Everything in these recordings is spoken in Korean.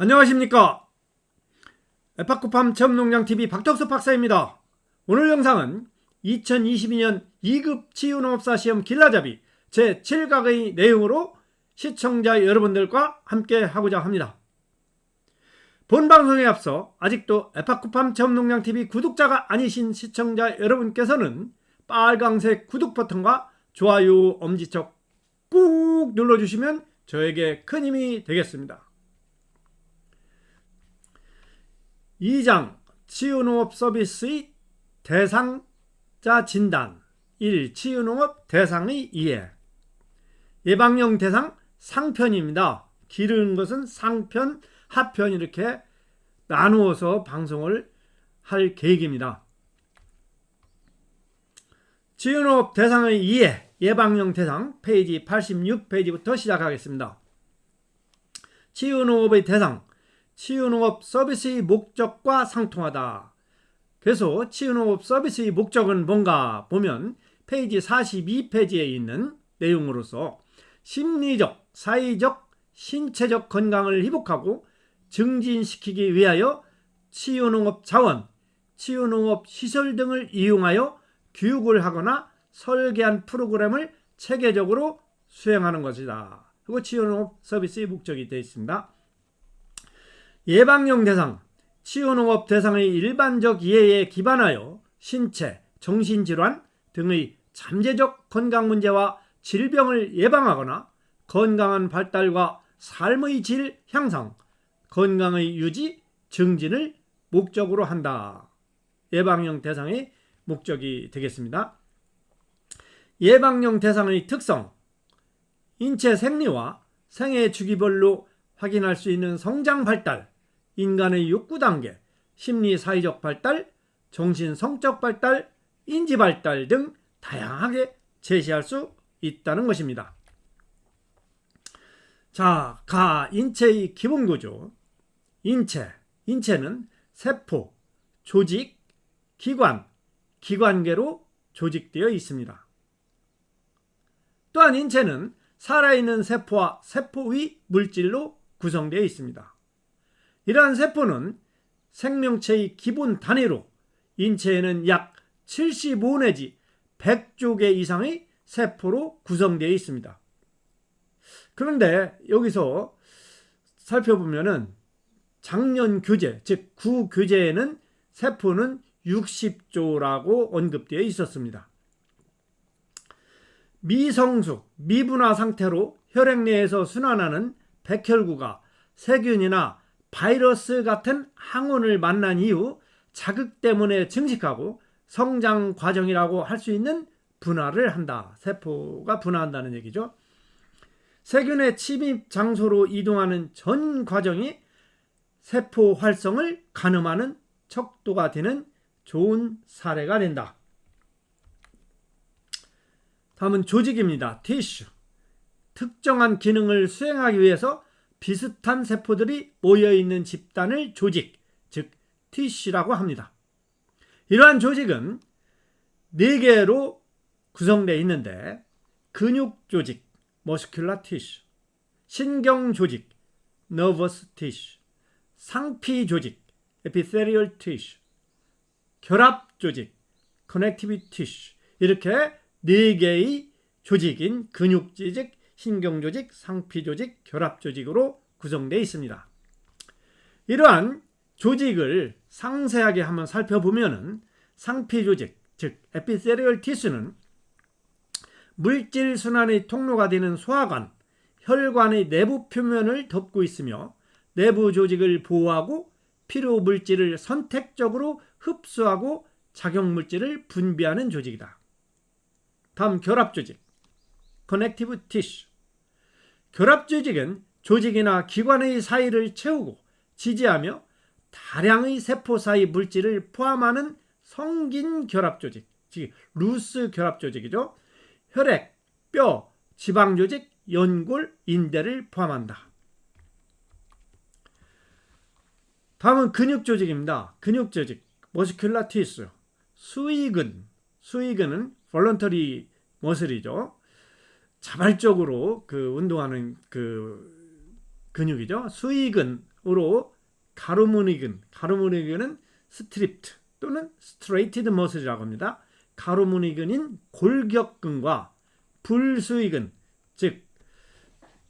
안녕하십니까. 에파코팜 체험농장TV 박덕수 박사입니다. 오늘 영상은 2022년 2급 치유농업사 시험 길라잡이 제7각의 내용으로 시청자 여러분들과 함께 하고자 합니다. 본 방송에 앞서 아직도 에파코팜 체험농장TV 구독자가 아니신 시청자 여러분께서는 빨강색 구독 버튼과 좋아요 엄지척 꾹 눌러주시면 저에게 큰 힘이 되겠습니다. 2장 치유농업 서비스의 대상자 진단 1. 치유농업 대상의 이해. 예방용 대상 상편입니다. 기르는 것은 상편, 하편 이렇게 나누어서 방송을 할 계획입니다. 치유농업 대상의 이해, 예방용 대상 페이지 86페이지부터 시작하겠습니다. 치유농업의 대상, 치유농업 서비스의 목적과 상통하다. 그래서 치유농업 서비스의 목적은 뭔가 보면 페이지 42페이지에 있는 내용으로서 심리적, 사회적, 신체적 건강을 회복하고 증진시키기 위하여 치유농업 자원, 치유농업 시설 등을 이용하여 교육을 하거나 설계한 프로그램을 체계적으로 수행하는 것이다. 그리고 치유농업 서비스의 목적이 되어 있습니다. 예방용 대상, 치유농업 대상의 일반적 이해에 기반하여 신체, 정신질환 등의 잠재적 건강 문제와 질병을 예방하거나 건강한 발달과 삶의 질 향상, 건강의 유지, 증진을 목적으로 한다. 예방용 대상의 목적이 되겠습니다. 예방용 대상의 특성, 인체 생리와 생애 주기별로 확인할 수 있는 성장 발달, 인간의 욕구 단계, 심리 사회적 발달, 정신 성적 발달, 인지 발달 등 다양하게 제시할 수 있다는 것입니다. 자, 인체의 기본 구조. 인체는 세포, 조직, 기관, 기관계로 조직되어 있습니다. 또한 인체는 살아있는 세포와 세포의 물질로 구성되어 있습니다. 이러한 세포는 생명체의 기본 단위로 인체에는 약 75 내지 100조 개 이상의 세포로 구성되어 있습니다. 그런데 여기서 살펴보면은 작년 교재, 즉 구교재에는 세포는 60조라고 언급되어 있었습니다. 미성숙, 미분화 상태로 혈액 내에서 순환하는 백혈구가 세균이나 바이러스 같은 항원을 만난 이후 자극 때문에 증식하고 성장 과정이라고 할 수 있는 분화를 한다. 세포가 분화한다는 얘기죠. 세균의 침입 장소로 이동하는 전 과정이 세포 활성을 가늠하는 척도가 되는 좋은 사례가 된다. 다음은 조직입니다. 티슈. 특정한 기능을 수행하기 위해서 비슷한 세포들이 모여있는 집단을 조직, 즉 티슈라고 합니다. 이러한 조직은 4개로 구성되어 있는데 근육 조직, 머스큘러 티슈, 신경 조직, 너버스 티슈, 상피 조직, 에피세리얼 티슈, 결합 조직, 커넥티브 티슈 이렇게 4개의 조직인 근육 조직, 신경 조직, 상피 조직, 결합 조직으로 구성되어 있습니다. 이러한 조직을 상세하게 한번 살펴보면은 상피 조직, 즉 에피세리얼 티슈는 물질 순환의 통로가 되는 소화관, 혈관의 내부 표면을 덮고 있으며 내부 조직을 보호하고 필요 물질을 선택적으로 흡수하고 작용 물질을 분비하는 조직이다. 다음 결합 조직, 커넥티브 티슈. 결합 조직은 조직이나 기관의 사이를 채우고 지지하며 다량의 세포 사이 물질을 포함하는 성긴 결합 조직, 즉 루스 결합 조직이죠. 혈액, 뼈, 지방 조직, 연골, 인대를 포함한다. 다음은 근육 조직입니다. 근육 조직, 머스큘러 티슈. 수의근은 볼런터리 머슬이죠. 자발적으로 운동하는 근육이죠. 수의근 으로 가로무늬근은 스트립트 또는 스트레이티드 머슬이라고 합니다. 가로무늬근인 골격근과 불수의근, 즉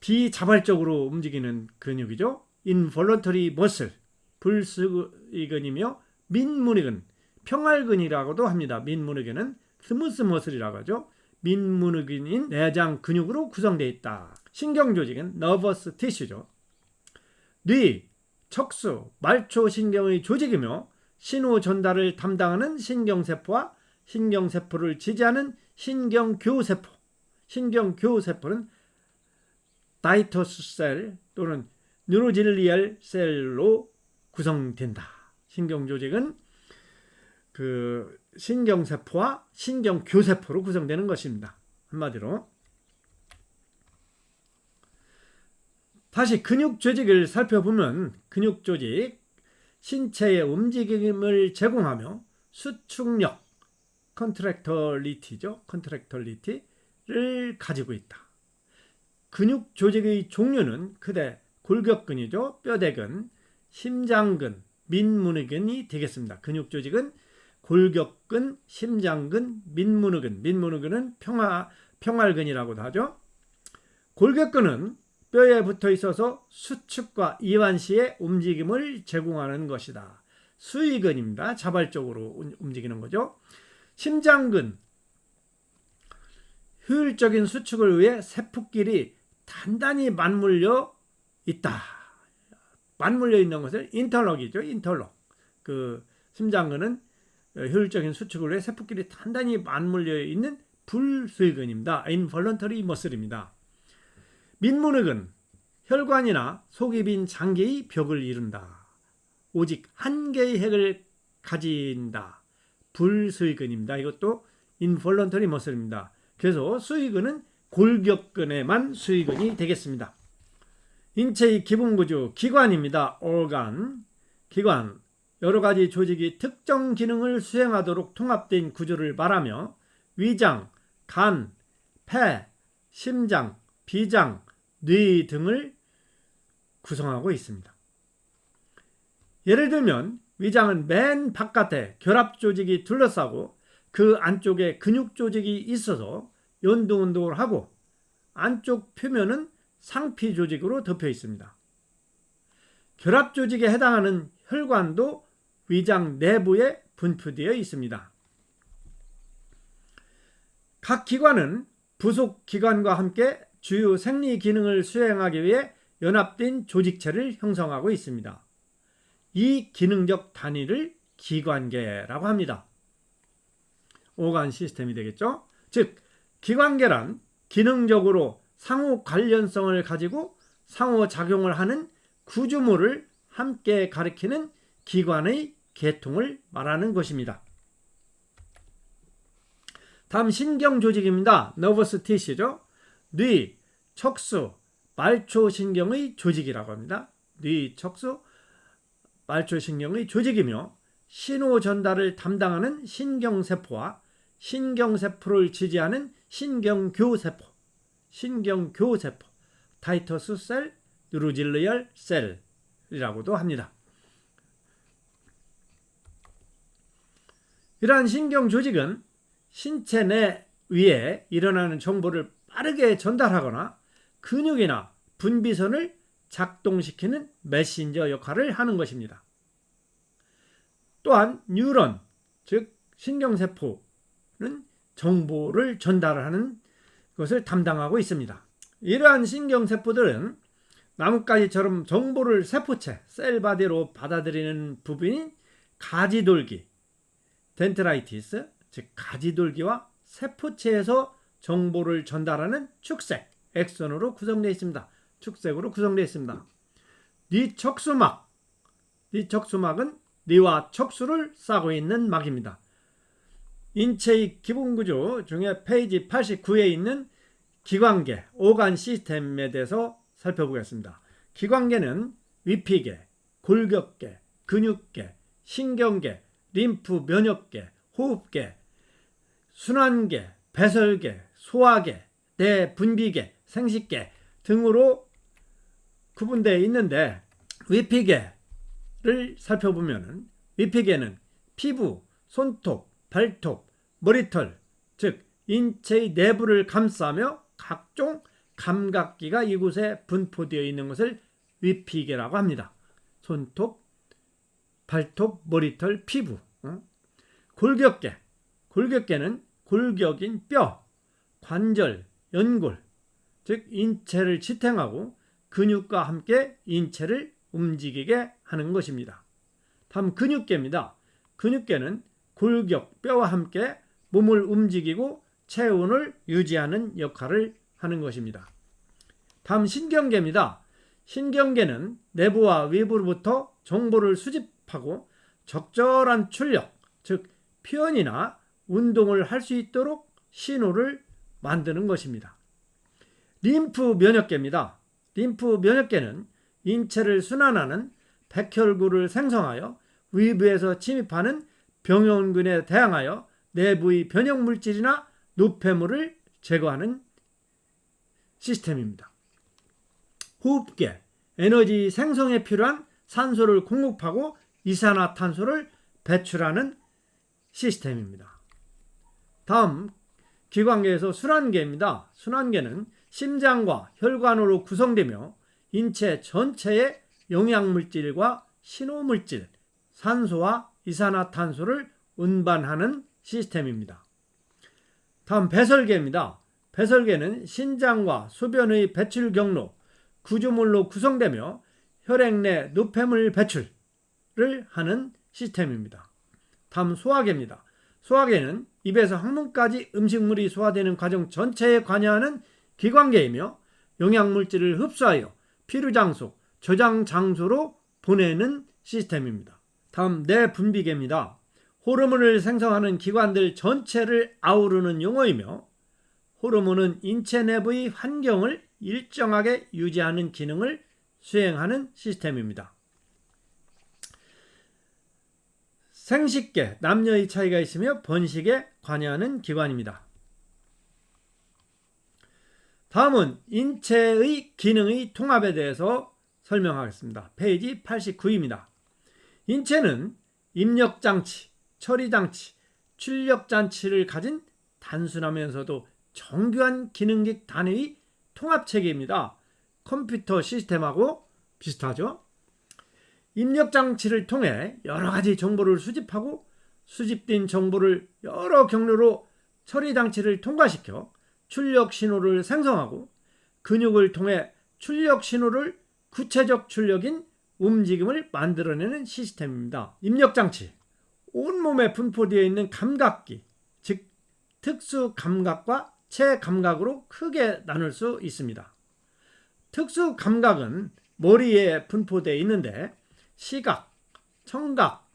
비자발적으로 움직이는 근육이죠. involuntary muscle, 불수의근이며 민무늬근, 평활근이라고도 합니다. 민무늬근은 스무스 머슬이라고 하죠. 민무늬근인 내장 근육으로 구성되어 있다. 신경조직은 nervous tissue죠. 뇌, 척수, 말초신경의 조직이며 신호 전달을 담당하는 신경세포와 신경세포를 지지하는 신경교세포, 신경교세포는 다이터스셀 또는 뉴로질리얼 셀로 구성된다. 신경조직은 그 신경세포와 신경교세포로 구성되는 것입니다. 한마디로. 다시 근육조직을 살펴보면 근육조직, 신체의 움직임을 제공하며 수축력, 컨트랙터리티죠. 컨트랙터리티를 가지고 있다. 근육조직의 종류는 크게 골격근이죠. 뼈대근, 심장근, 민무늬근이 되겠습니다. 근육조직은 골격근, 심장근, 민무늬근, 민무늬근은 평활근이라고도 하죠. 골격근은 뼈에 붙어 있어서 수축과 이완 시에 움직임을 제공하는 것이다. 수의근입니다. 자발적으로 움직이는 거죠. 심장근, 효율적인 수축을 위해 세포끼리 단단히 맞물려 있다. 맞물려 있는 것을 인터럭이죠. 인터럭. 그 심장근은 효율적인 수축을 위해 세포끼리 단단히 맞물려 있는 불수의근입니다. involuntary muscle입니다. 민무늬근, 혈관이나 속이 빈 장기의 벽을 이룬다. 오직 한 개의 핵을 가진다. 불수의근입니다. 이것도 involuntary muscle입니다. 그래서 수의근은 골격근에만 수의근이 되겠습니다. 인체의 기본구조, 기관입니다. organ, 기관, 여러 가지 조직이 특정 기능을 수행하도록 통합된 구조를 말하며 위장, 간, 폐, 심장, 비장, 뇌 등을 구성하고 있습니다. 예를 들면 위장은 맨 바깥에 결합 조직이 둘러싸고 그 안쪽에 근육 조직이 있어서 연동 운동을 하고 안쪽 표면은 상피 조직으로 덮여 있습니다. 결합 조직에 해당하는 혈관도 위장 내부에 분포되어 있습니다. 각 기관은 부속 기관과 함께 주요 생리 기능을 수행하기 위해 연합된 조직체를 형성하고 있습니다. 이 기능적 단위를 기관계라고 합니다. 오간 시스템이 되겠죠. 즉 기관계란 기능적으로 상호 관련성을 가지고 상호작용을 하는 구조물을 함께 가리키는 기관의 계통을 말하는 것입니다. 다음 신경조직입니다. nervous tissue죠. 뇌, 척수, 말초신경의 조직이라고 합니다. 뇌, 척수, 말초신경의 조직이며 신호 전달을 담당하는 신경세포와 신경세포를 지지하는 신경교세포, 다이터스 셀, 뉴로질리얼 셀이라고도 합니다. 이러한 신경조직은 신체 내 위에 일어나는 정보를 빠르게 전달하거나 근육이나 분비선을 작동시키는 메신저 역할을 하는 것입니다. 또한 뉴런, 즉 신경세포는 정보를 전달하는 것을 담당하고 있습니다. 이러한 신경세포들은 나뭇가지처럼 정보를 세포체, 셀바디로 받아들이는 부분인 가지돌기, 덴트라이티스, 즉 가지돌기와 세포체에서 정보를 전달하는 축색, 엑선으로 구성되어 있습니다. 축색으로 구성되어 있습니다. 뇌척수막은 뇌와 척수를 싸고 있는 막입니다. 인체의 기본구조 중에 페이지 89에 있는 기관계, 오간 시스템에 대해서 살펴보겠습니다. 기관계는 위피계, 골격계, 근육계, 신경계, 림프 면역계, 호흡계, 순환계, 배설계, 소화계, 내 분비계, 생식계 등으로 구분되어 있는데 위피계를 살펴보면 위피계는 피부, 손톱, 발톱, 머리털, 즉 인체의 내부를 감싸며 각종 감각기가 이곳에 분포되어 있는 것을 위피계라고 합니다. 손톱, 발톱, 머리털, 피부. 골격계. 골격계는 골격인 뼈, 관절, 연골, 즉 인체를 지탱하고 근육과 함께 인체를 움직이게 하는 것입니다. 다음 근육계입니다. 근육계는 골격, 뼈와 함께 몸을 움직이고 체온을 유지하는 역할을 하는 것입니다. 다음 신경계입니다. 신경계는 내부와 외부로부터 정보를 수집하고 적절한 출력, 즉 표현이나 운동을 할 수 있도록 신호를 만드는 것입니다. 림프 면역계입니다. 림프 면역계는 인체를 순환하는 백혈구를 생성하여 외부에서 침입하는 병원균에 대항하여 내부의 변형물질이나 노폐물을 제거하는 시스템입니다. 호흡계, 에너지 생성에 필요한 산소를 공급하고 이산화탄소를 배출하는 시스템입니다. 다음 기관계에서 순환계입니다. 순환계는 심장과 혈관으로 구성되며 인체 전체의 영양물질과 신호물질, 산소와 이산화탄소를 운반하는 시스템입니다. 다음 배설계입니다. 배설계는 신장과 소변의 배출 경로, 구조물로 구성되며 혈액 내 노폐물 배출을 하는 시스템입니다. 다음 소화계입니다. 소화계는 입에서 항문까지 음식물이 소화되는 과정 전체에 관여하는 기관계이며 영양물질을 흡수하여 피루장소, 저장장소로 보내는 시스템입니다. 다음 내분비계입니다. 호르몬을 생성하는 기관들 전체를 아우르는 용어이며 호르몬은 인체 내부의 환경을 일정하게 유지하는 기능을 수행하는 시스템입니다. 생식계, 남녀의 차이가 있으며 번식에 관여하는 기관입니다. 다음은 인체의 기능의 통합에 대해서 설명하겠습니다. 페이지 89입니다. 인체는 입력장치, 처리장치, 출력장치를 가진 단순하면서도 정교한 기능직 단위의 통합체계입니다. 컴퓨터 시스템하고 비슷하죠? 입력장치를 통해 여러 가지 정보를 수집하고 수집된 정보를 여러 경로로 처리장치를 통과시켜 출력 신호를 생성하고 근육을 통해 출력 신호를 구체적 출력인 움직임을 만들어내는 시스템입니다. 입력장치, 온몸에 분포되어 있는 감각기, 즉 특수 감각과 체감각으로 크게 나눌 수 있습니다. 특수 감각은 머리에 분포되어 있는데 시각, 청각,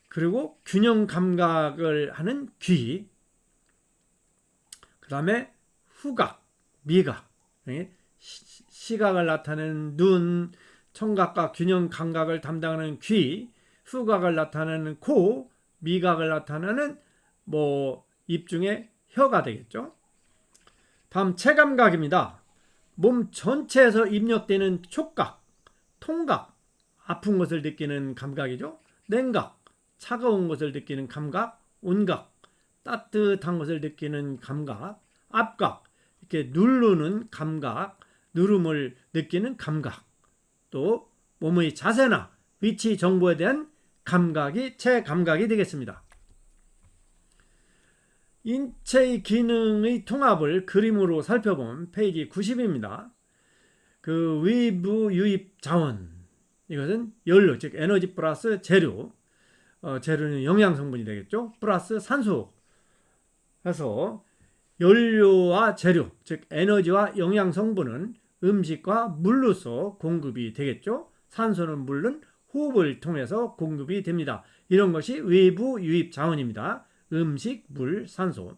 그리고 균형 감각을 하는 귀, 그 다음에 후각, 미각, 시각을 나타내는 눈, 청각과 균형 감각을 담당하는 귀, 후각을 나타내는 코, 미각을 나타내는 입 중에 혀가 되겠죠. 다음 체감각입니다. 몸 전체에서 입력되는 촉각, 통각, 아픈 것을 느끼는 감각이죠. 냉각, 차가운 것을 느끼는 감각, 온각, 따뜻한 것을 느끼는 감각, 압각, 이렇게 누르는 감각, 누름을 느끼는 감각, 또 몸의 자세나 위치 정보에 대한 감각이 체감각이 되겠습니다. 인체의 기능의 통합을 그림으로 살펴본 페이지 90입니다. 그 외부 유입 자원, 이것은 연료, 즉 에너지 플러스 재료, 재료는 영양 성분이 되겠죠. 플러스 산소 해서 연료와 재료, 즉 에너지와 영양 성분은 음식과 물로서 공급이 되겠죠. 산소는 물론 호흡을 통해서 공급이 됩니다. 이런 것이 외부 유입 자원입니다. 음식, 물, 산소.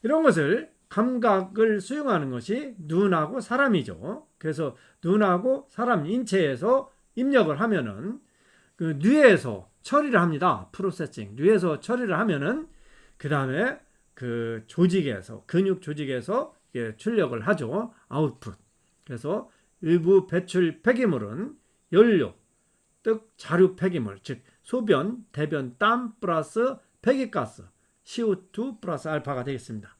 이런 것을 감각을 수용하는 것이 눈하고 사람이죠. 그래서 눈하고 사람 인체에서 입력을 하면은 그 뇌에서 처리를 합니다. 프로세싱. 뇌에서 처리를 하면은 그 다음에 그 조직에서, 근육 조직에서 출력을 하죠. 아웃풋. 그래서 일부 배출 폐기물은 연료, 즉 자류 폐기물, 즉 소변, 대변, 땀 플러스 배기가스, CO2 플러스 알파가 되겠습니다.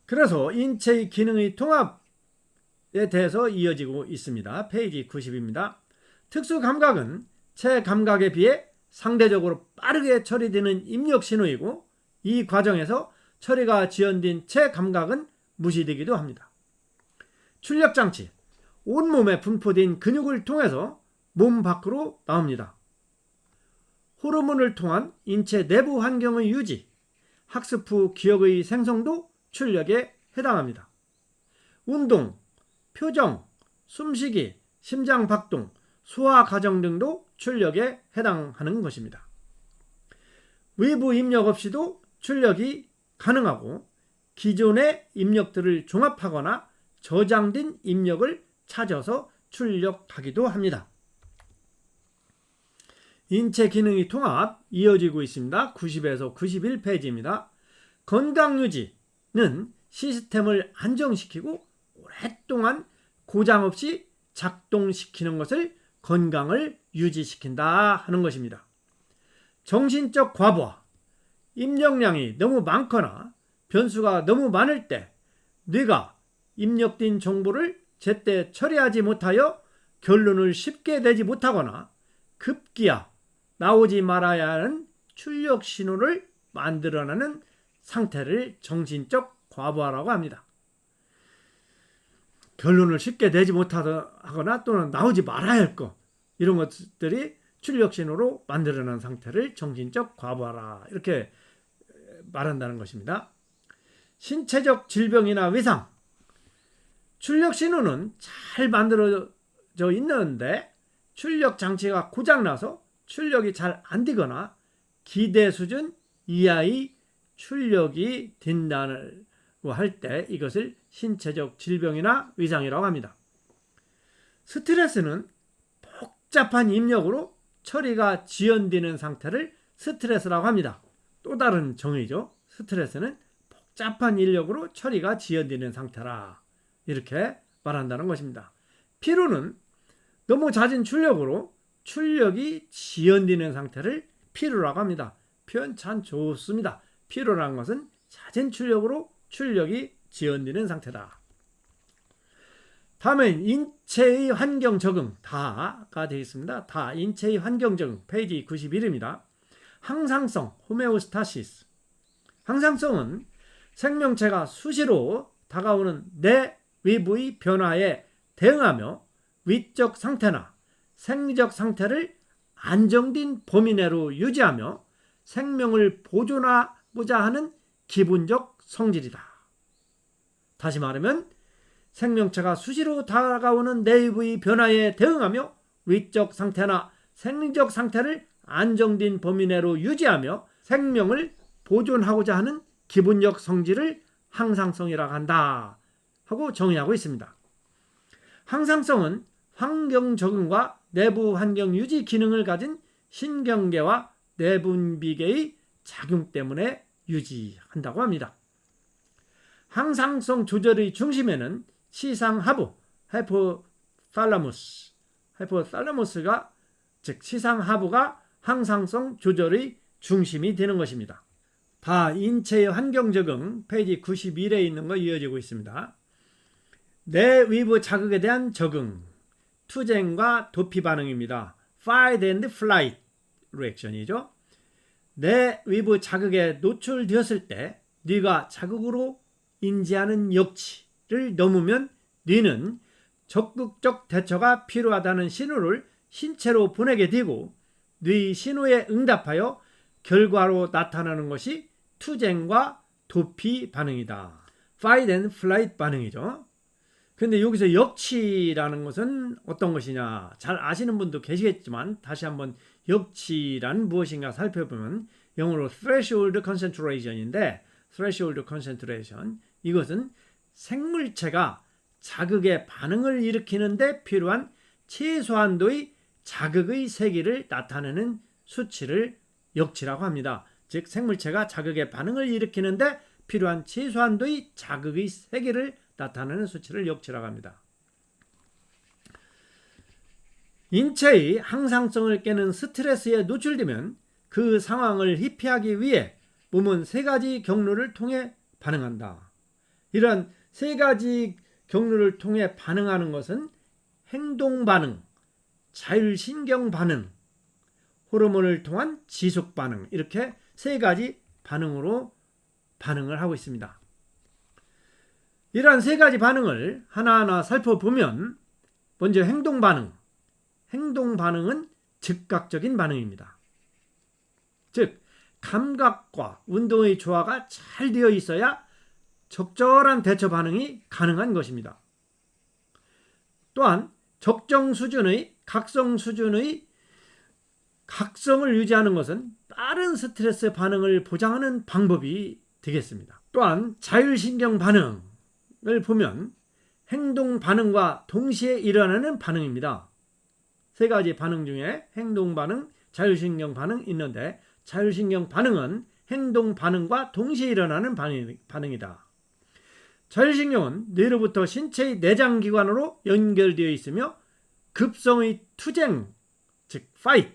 그래서 인체의 기능의 통합에 대해서 이어지고 있습니다. 페이지 90입니다. 특수감각은 체감각에 비해 상대적으로 빠르게 처리되는 입력 신호이고, 이 과정에서 처리가 지연된 체감각은 무시되기도 합니다. 출력장치, 온몸에 분포된 근육을 통해서 몸 밖으로 나옵니다. 호르몬을 통한 인체 내부 환경의 유지, 학습 후 기억의 생성도 출력에 해당합니다. 운동, 표정, 숨쉬기, 심장 박동, 소화 과정 등도 출력에 해당하는 것입니다. 외부 입력 없이도 출력이 가능하고, 기존의 입력들을 종합하거나 저장된 입력을 찾아서 출력하기도 합니다. 인체 기능의 통합 이어지고 있습니다. 90에서 91페이지입니다. 건강유지는 시스템을 안정시키고 오랫동안 고장 없이 작동시키는 것을 건강을 유지시킨다 하는 것입니다. 정신적 과부하, 입력량이 너무 많거나 변수가 너무 많을 때 뇌가 입력된 정보를 제때 처리하지 못하여 결론을 쉽게 내지 못하거나 급기야 나오지 말아야 하는 출력 신호를 만들어내는 상태를 정신적 과부하라고 합니다. 결론을 쉽게 내지 못하거나 또는 나오지 말아야 할 것, 이런 것들이 출력 신호로 만들어낸 상태를 정신적 과부하라, 이렇게 말한다는 것입니다. 신체적 질병이나 위상, 출력 신호는 잘 만들어져 있는데 출력 장치가 고장나서 출력이 잘 안 되거나 기대 수준 이하의 출력이 된다고 할 때 이것을 신체적 질병이나 위상이라고 합니다. 스트레스는 복잡한 입력으로 처리가 지연되는 상태를 스트레스라고 합니다. 또 다른 정의죠. 스트레스는 복잡한 인력으로 처리가 지연되는 상태라, 이렇게 말한다는 것입니다. 피로는 너무 잦은 출력으로 출력이 지연되는 상태를 피로라고 합니다. 표현 참 좋습니다. 피로라는 것은 잦은 출력으로 출력이 지연되는 상태다. 다음은 인체의 환경 적응, 다가 되겠습니다. 다, 인체의 환경 적응, 페이지 91입니다. 항상성, 호메오스타시스. 항상성은 생명체가 수시로 다가오는 내 외부의 변화에 대응하며 위적 상태나 생리적 상태를 안정된 범위 내로 유지하며 생명을 보존하고자 하는 기본적 성질이다. 다시 말하면 생명체가 수시로 다가오는 내부의 변화에 대응하며 위적 상태나 생리적 상태를 안정된 범위 내로 유지하며 생명을 보존하고자 하는 기본적 성질을 항상성이라고 한다 하고 정의하고 있습니다. 항상성은 환경 적응과 내부 환경 유지 기능을 가진 신경계와 내분비계의 작용 때문에 유지한다고 합니다. 항상성 조절의 중심에는 시상하부, 하이포탈라무스가, 즉 시상하부가 항상성 조절의 중심이 되는 것입니다. 다, 인체의 환경 적응, 페이지 91에 있는 거 이어지고 있습니다. 내 외부 자극에 대한 적응, 투쟁과 도피 반응입니다. Fight and flight 리액션이죠. 내 외부 자극에 노출되었을 때 뇌가 자극으로 인지하는 역치를 넘으면 뇌는 적극적 대처가 필요하다는 신호를 신체로 보내게 되고, 뇌의 신호에 응답하여 결과로 나타나는 것이 투쟁과 도피 반응이다. Fight and flight 반응이죠. 근데 여기서 역치라는 것은 어떤 것이냐, 잘 아시는 분도 계시겠지만 다시 한번 역치란 무엇인가 살펴보면 영어로 threshold concentration인데, threshold concentration, 이것은 생물체가 자극에 반응을 일으키는 데 필요한 최소한도의 자극의 세기를 나타내는 수치를 역치라고 합니다. 즉 생물체가 자극에 반응을 일으키는 데 필요한 최소한도의 자극의 세기를 나타내는 수치를 역치라고 합니다. 인체의 항상성을 깨는 스트레스에 노출되면 그 상황을 회피하기 위해 몸은 세 가지 경로를 통해 반응한다. 이런 세 가지 경로를 통해 반응하는 것은 행동 반응, 자율신경 반응, 호르몬을 통한 지속 반응, 이렇게 세 가지 반응으로 반응을 하고 있습니다. 이러한 세 가지 반응을 하나하나 살펴보면 먼저 행동 반응. 행동 반응은 즉각적인 반응입니다. 즉 감각과 운동의 조화가 잘 되어 있어야 적절한 대처 반응이 가능한 것입니다. 또한 적정 수준의 각성 수준의 각성을 유지하는 것은 빠른 스트레스 반응을 보장하는 방법이 되겠습니다. 또한 자율신경 반응을 보면 행동 반응과 동시에 일어나는 반응입니다. 세 가지 반응 중에 행동 반응, 자율신경 반응 있는데 자율신경 반응은 행동 반응과 동시에 일어나는 반응이다. 자율신경은 뇌로부터 신체의 내장기관으로 연결되어 있으며 급성의 투쟁, 즉 fight,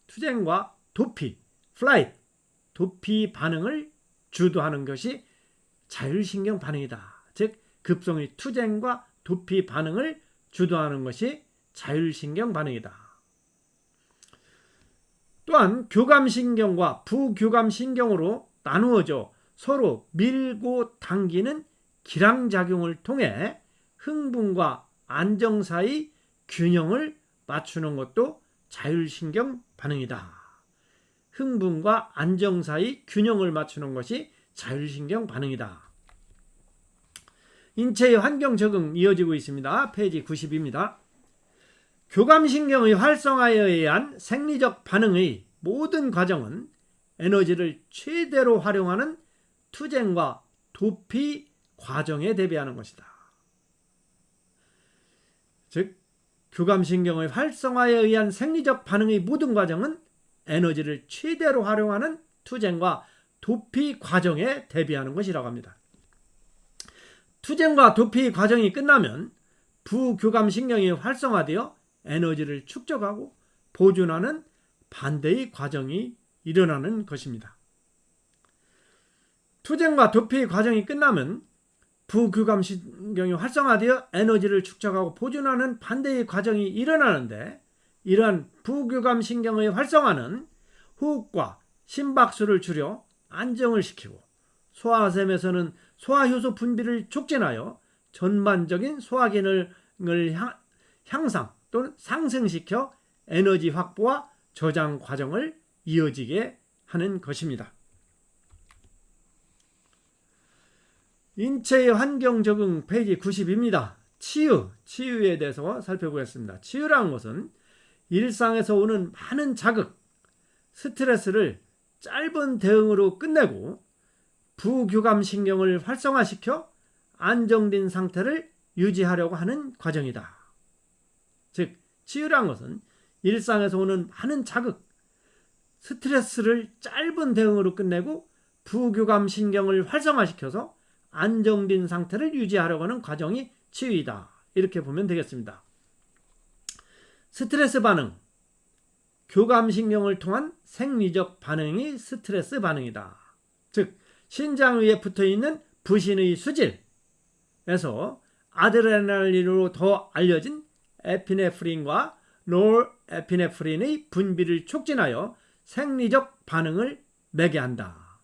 투쟁과 도피, flight, 도피 반응을 주도하는 것이 자율신경 반응이다. 즉 급성의 투쟁과 도피 반응을 주도하는 것이 자율신경 반응이다. 또한 교감신경과 부교감신경으로 나누어져 서로 밀고 당기는 기량작용을 통해 흥분과 안정 사이 균형을 맞추는 것도 자율신경 반응이다. 흥분과 안정 사이 균형을 맞추는 것이 자율신경 반응이다. 인체의 환경 적응 이어지고 있습니다. 페이지 90입니다. 교감신경의 활성화에 의한 생리적 반응의 모든 과정은 에너지를 최대로 활용하는 투쟁과 도피 과정에 대비하는 것이다. 즉 교감신경의 활성화에 의한 생리적 반응의 모든 과정은 에너지를 최대로 활용하는 투쟁과 도피 과정에 대비하는 것이라고 합니다. 투쟁과 도피 과정이 끝나면 부교감신경이 활성화되어 에너지를 축적하고 보존하는 반대의 과정이 일어나는 것입니다. 투쟁과 도피 과정이 끝나면 부교감신경이 활성화되어 에너지를 축적하고 보존하는 반대의 과정이 일어나는데 이러한 부교감신경의 활성화는 호흡과 심박수를 줄여 안정을 시키고 소화샘에서는 소화효소 분비를 촉진하여 전반적인 소화 기능을 향상 또는 상승시켜 에너지 확보와 저장 과정을 이어지게 하는 것입니다. 인체의 환경 적응 페이지 90입니다. 치유에 대해서 살펴보겠습니다. 치유라는 것은 일상에서 오는 많은 자극, 스트레스를 짧은 대응으로 끝내고 부교감신경을 활성화시켜 안정된 상태를 유지하려고 하는 과정이다. 즉 치유라는 것은 일상에서 오는 많은 자극, 스트레스를 짧은 대응으로 끝내고 부교감신경을 활성화시켜서 안정된 상태를 유지하려고 하는 과정이 치유이다. 이렇게 보면 되겠습니다. 스트레스 반응, 교감신경을 통한 생리적 반응이 스트레스 반응이다. 즉 신장 위에 붙어있는 부신의 수질에서 아드레날린으로 더 알려진 에피네프린과 노르에피네프린의 분비를 촉진하여 생리적 반응을 매게 한다.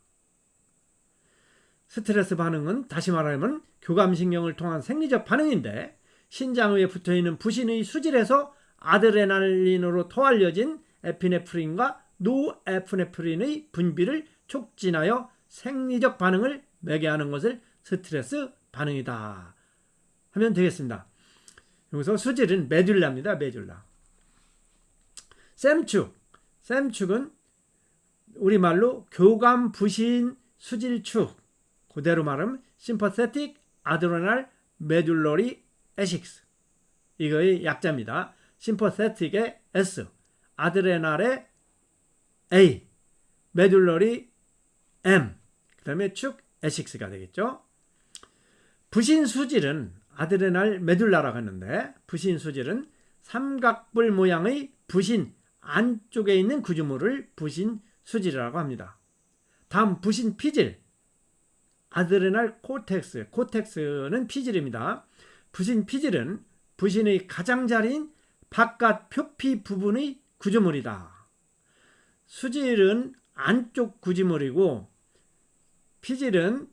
스트레스 반응은 다시 말하면 교감신경을 통한 생리적 반응인데 신장 위에 붙어있는 부신의 수질에서 아드레날린으로 더 알려진 에피네프린과 노에피네프린의 분비를 촉진하여 생리적 반응을 매게 하는 것을 스트레스 반응이다 하면 되겠습니다. 여기서 수질은 메듈라입니다. 메듈라. 샘축은 우리말로 교감 부신 수질축, 그대로 말하면 Sympathetic Adrenal Medullary Essex, 이거의 약자입니다. Sympathetic의 S, 아드레날의 A, 메듈러리 M, 그 다음에 축 에식스가 되겠죠. 부신 수질은 아드레날 메듈라라고 하는데 부신 수질은 삼각뿔 모양의 부신 안쪽에 있는 구조물을 부신 수질이라고 합니다. 다음 부신 피질, 아드레날 코텍스, 코텍스는 피질입니다. 부신 피질은 부신의 가장자리인 바깥 표피 부분의 구조물이다. 수질은 안쪽 구조물이고 피질은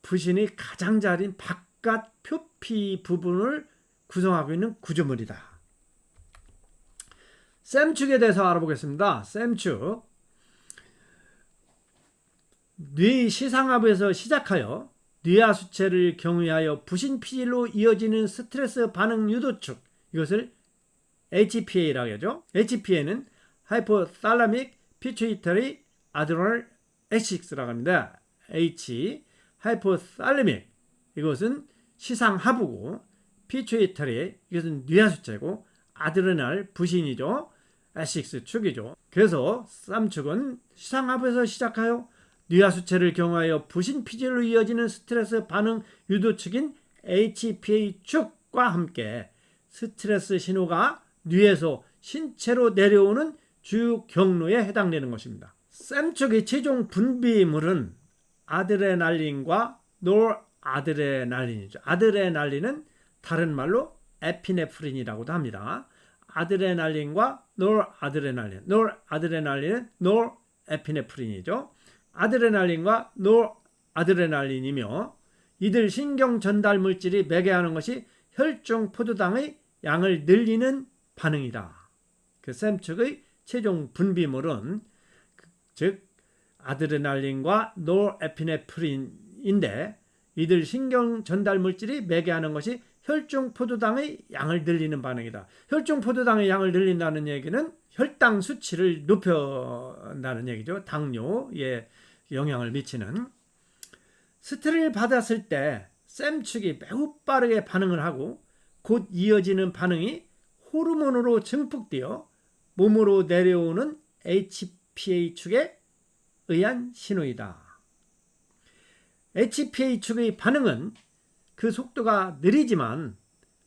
부신의 가장자리인 바깥 표피 부분을 구성하고 있는 구조물이다. 셈축에 대해서 알아보겠습니다. 셈축, 뇌 시상하부에서 시작하여 뇌하수체를 경유하여 부신 피질로 이어지는 스트레스 반응 유도축, 이것을 HPA라고 하죠. HPA는 Hypothalamic Pituitary Adrenal Axis라고 합니다. H, Hypothalamic, 이것은 시상하부고, Pituitary, 이것은 뇌하수체고, 아드레날, 부신이죠. Axis 축이죠. 그래서 쌈축은 시상하부에서 시작하여 뇌하수체를 경유하여 부신 피질로 이어지는 스트레스 반응 유도축인 HPA 축과 함께 스트레스 신호가 뇌에서 신체로 내려오는 주요 경로에 해당되는 것입니다. 셈축의 최종 분비물은 아드레날린과 노르아드레날린이죠. 아드레날린은 다른 말로 에피네프린이라고도 합니다. 아드레날린과 노르아드레날린, 노르아드레날린은 노르에피네프린이죠. 아드레날린과 노르아드레날린이며 이들 신경 전달 물질이 매개하는 것이 혈중 포도당의 양을 늘리는 반응이다. 그 셈축의 최종 분비물은 즉 아드레날린과 노르에피네프린인데 이들 신경 전달 물질이 매개하는 것이 혈중 포도당의 양을 늘리는 반응이다. 혈중 포도당의 양을 늘린다는 얘기는 혈당 수치를 높여준다는 얘기죠. 당뇨에 영향을 미치는. 스트레스를 받았을 때 셈축이 매우 빠르게 반응을 하고 곧 이어지는 반응이 호르몬으로 증폭되어 몸으로 내려오는 HPA 축에 의한 신호이다. HPA 축의 반응은 그 속도가 느리지만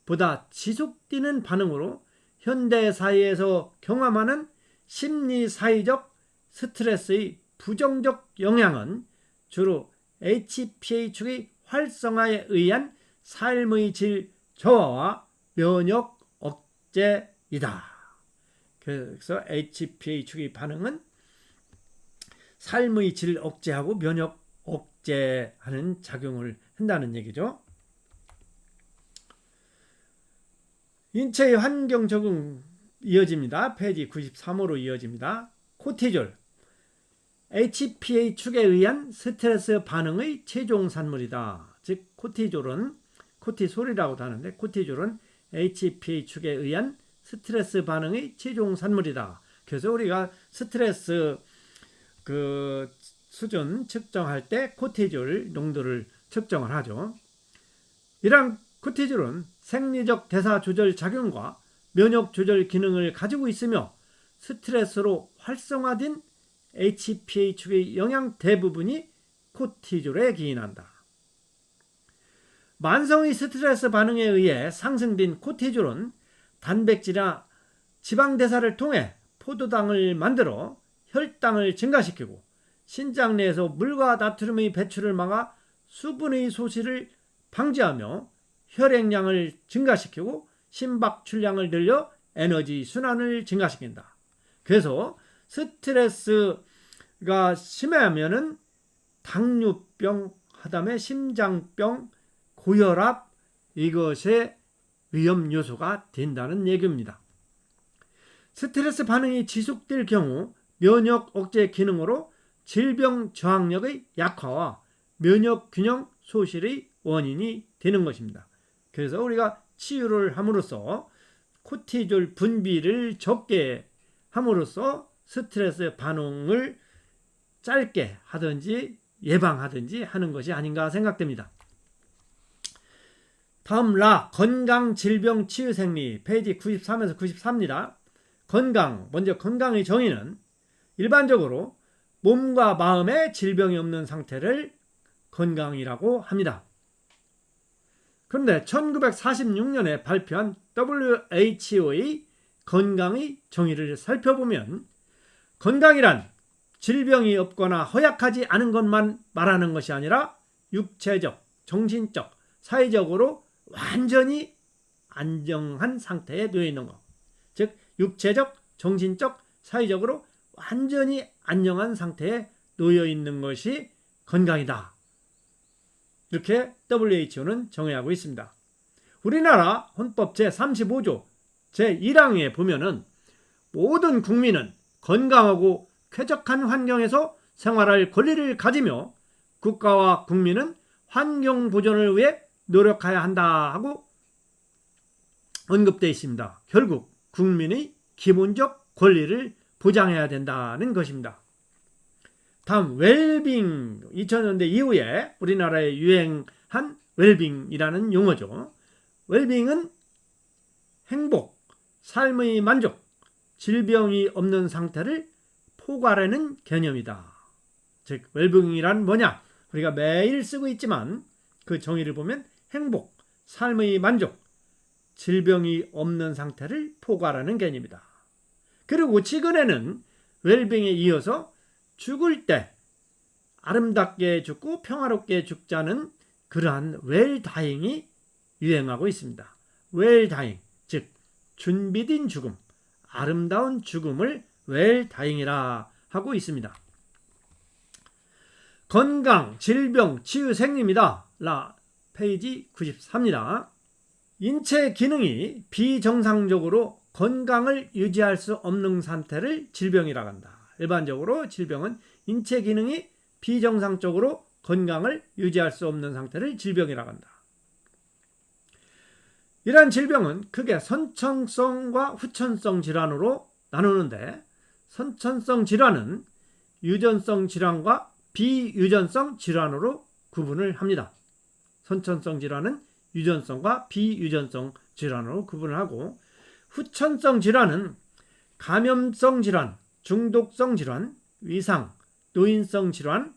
보다 지속되는 반응으로 현대사회에서 경험하는 심리사회적 스트레스의 부정적 영향은 주로 HPA 축의 활성화에 의한 삶의 질 저하와 면역 억제이다. 그래서 HPA 축의 반응은 삶의 질 억제하고 면역 억제하는 작용을 한다는 얘기죠. 인체의 환경 적응 이어집니다. 페이지 93호로 이어집니다. 코티졸, HPA 축에 의한 스트레스 반응의 최종 산물이다. 즉 코티졸은 코티솔이라고도 하는데 코티졸은 HPA 축에 의한 스트레스 반응의 최종 산물이다. 그래서 우리가 스트레스 그 수준 측정할 때 코티졸 농도를 측정을 하죠. 이러한 코티졸은 생리적 대사 조절 작용과 면역 조절 기능을 가지고 있으며 스트레스로 활성화된 HPA 축의 영양 대부분이 코티졸에 기인한다. 만성의 스트레스 반응에 의해 상승된 코티졸은 단백질이나 지방 대사를 통해 포도당을 만들어 혈당을 증가시키고 신장 내에서 물과 나트륨의 배출을 막아 수분의 소실을 방지하며 혈액량을 증가시키고 심박 출량을 늘려 에너지 순환을 증가시킨다. 그래서 스트레스가 심하면은 당뇨병, 하다음에 심장병, 고혈압 이것의 위험 요소가 된다는 얘기입니다. 스트레스 반응이 지속될 경우 면역 억제 기능으로 질병 저항력의 약화와 면역 균형 소실의 원인이 되는 것입니다. 그래서 우리가 치유를 함으로써 코티졸 분비를 적게 함으로써 스트레스 반응을 짧게 하든지 예방하든지 하는 것이 아닌가 생각됩니다. 다음 건강질병치유생리 페이지 93에서 94입니다. 먼저 건강의 정의는 일반적으로 몸과 마음에 질병이 없는 상태를 건강이라고 합니다. 그런데 1946년에 발표한 WHO의 건강의 정의를 살펴보면 건강이란 질병이 없거나 허약하지 않은 것만 말하는 것이 아니라 육체적, 정신적, 사회적으로 완전히 안정한 상태에 놓여 있는 것. 즉 육체적, 정신적, 사회적으로 완전히 안정한 상태에 놓여 있는 것이 건강이다. 이렇게 WHO는 정의하고 있습니다. 우리나라 헌법 제35조 제1항에 보면은 모든 국민은 건강하고 쾌적한 환경에서 생활할 권리를 가지며 국가와 국민은 환경 보존을 위해 노력해야 한다 하고 언급되어 있습니다. 결국 국민의 기본적 권리를 보장해야 된다는 것입니다. 다음 웰빙, 2000년대 이후에 우리나라에 유행한 웰빙이라는 용어죠. 웰빙은 행복, 삶의 만족, 질병이 없는 상태를 포괄하는 개념이다. 즉 웰빙이란 뭐냐? 우리가 매일 쓰고 있지만 그 정의를 보면 행복, 삶의 만족, 질병이 없는 상태를 포괄하는 개념이다. 그리고 최근에는 웰빙에 이어서 죽을 때 아름답게 죽고 평화롭게 죽자는 그러한 웰다잉이 유행하고 있습니다. 웰다잉, 즉 준비된 죽음, 아름다운 죽음을 웰다잉이라 하고 있습니다. 건강, 질병, 치유, 생리입니다. 페이지 94입니다. 인체 기능이 비정상적으로 건강을 유지할 수 없는 상태를 질병이라고 한다. 일반적으로 질병은 인체 기능이 비정상적으로 건강을 유지할 수 없는 상태를 질병이라고 한다. 이러한 질병은 크게 선천성과 후천성 질환으로 나누는데 선천성 질환은 유전성 질환과 비유전성 질환으로 구분을 합니다. 선천성 질환은 유전성과 비유전성 질환으로 구분을 하고 후천성 질환은 감염성 질환, 중독성 질환, 위상, 노인성 질환,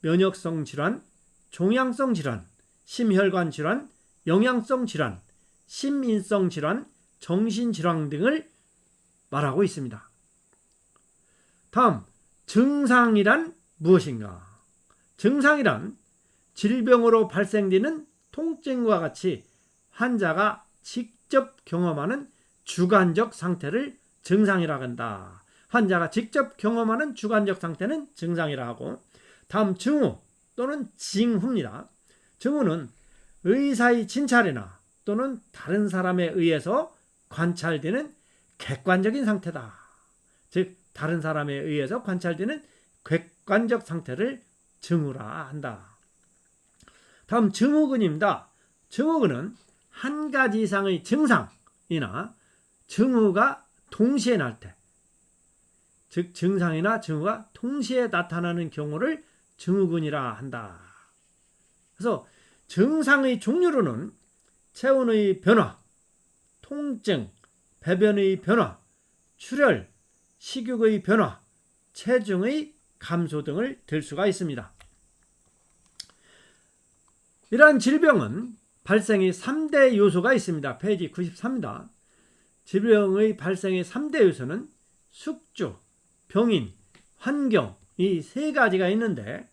면역성 질환, 종양성 질환, 심혈관 질환, 영양성 질환, 심인성 질환, 정신질환 등을 말하고 있습니다. 다음, 증상이란 무엇인가? 증상이란 질병으로 발생되는 통증과 같이 환자가 직접 경험하는 주관적 상태를 증상이라고 한다. 환자가 직접 경험하는 주관적 상태는 증상이라고 하고, 다음 증후 또는 징후입니다. 증후는 의사의 진찰이나 또는 다른 사람에 의해서 관찰되는 객관적인 상태다. 즉 다른 사람에 의해서 관찰되는 객관적 상태를 증후라 한다. 다음 증후군입니다. 증후군은 한 가지 이상의 증상이나 증후가 동시에 날 때, 즉 증상이나 증후가 동시에 나타나는 경우를 증후군이라 한다. 그래서 증상의 종류로는 체온의 변화, 통증, 배변의 변화, 출혈, 식욕의 변화, 체중의 감소 등을 들 수가 있습니다. 이러한 질병은 발생의 3대 요소가 있습니다. 페이지 93입니다. 질병의 발생의 3대 요소는 숙주, 병인, 환경 이 세 가지가 있는데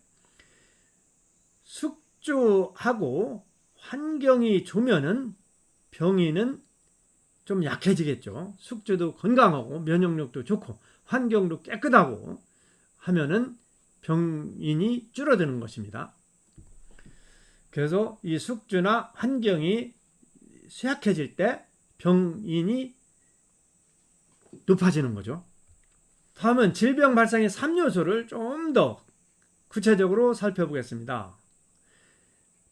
숙주하고 환경이 좋으면은 병인은 좀 약해지겠죠. 숙주도 건강하고 면역력도 좋고 환경도 깨끗하고 하면은 병인이 줄어드는 것입니다. 그래서 이 숙주나 환경이 쇠약해질 때 병인이 높아지는 거죠. 다음은 질병 발생의 3요소를 좀 더 구체적으로 살펴보겠습니다.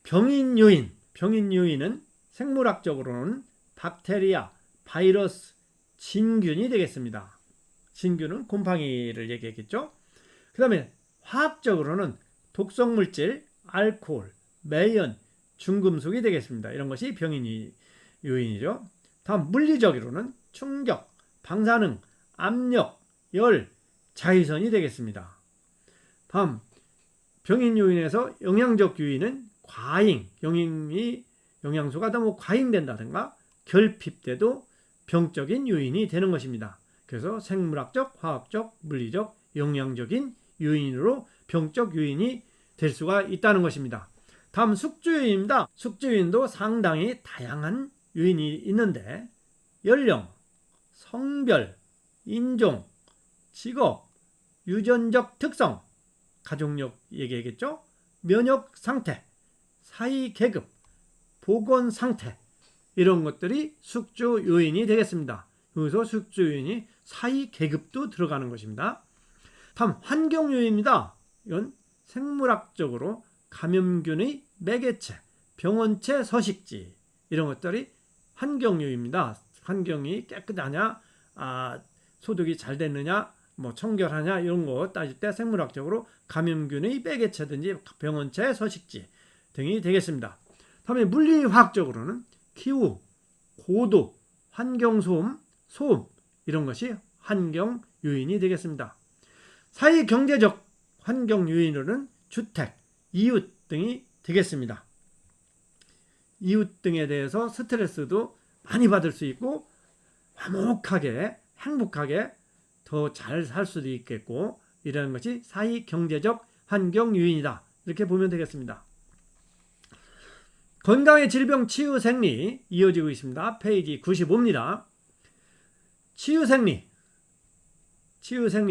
병인 요인은 생물학적으로는 박테리아, 바이러스, 진균이 되겠습니다. 진균은 곰팡이를 얘기했겠죠. 그 다음에 화학적으로는 독성물질, 알코올, 매연, 중금속이 되겠습니다. 이런 것이 병인 요인이죠. 다음 물리적으로는 충격, 방사능, 압력, 열, 자외선이 되겠습니다. 다음 병인 요인에서 영양적 요인은 과잉, 영양이 영양소가 너무 과잉된다든가 결핍돼도 병적인 요인이 되는 것입니다. 그래서 생물학적, 화학적, 물리적, 영양적인 요인으로 병적 요인이 될 수가 있다는 것입니다. 다음 숙주요인입니다. 숙주요인도 상당히 다양한 요인이 있는데 연령, 성별, 인종, 직업, 유전적 특성, 가족력 얘기하겠죠? 면역 상태, 사회 계급, 보건 상태 이런 것들이 숙주 요인이 되겠습니다. 여기서 숙주 요인이 사회 계급도 들어가는 것입니다. 다음 환경 요인입니다. 이건 생물학적으로 감염균의 매개체, 병원체 서식지 이런 것들이 환경 요인입니다. 환경이 깨끗하냐, 소독이 잘 됐느냐, 청결하냐 이런 거 따질 때 생물학적으로 감염균의 매개체든지 병원체 서식지 등이 되겠습니다. 다음에 물리화학적으로는 기후, 고도, 환경소음, 소음 이런 것이 환경 요인이 되겠습니다. 사회경제적 환경 요인으로는 주택, 이웃 등이 되겠습니다. 이웃 등에 대해서 스트레스도 많이 받을 수 있고 화목하게 행복하게 더 잘 살 수도 있겠고 이런 것이 사회경제적 환경 요인이다. 이렇게 보면 되겠습니다. 건강의 질병 치유 생리 이어지고 있습니다. 페이지 95입니다. 치유 생리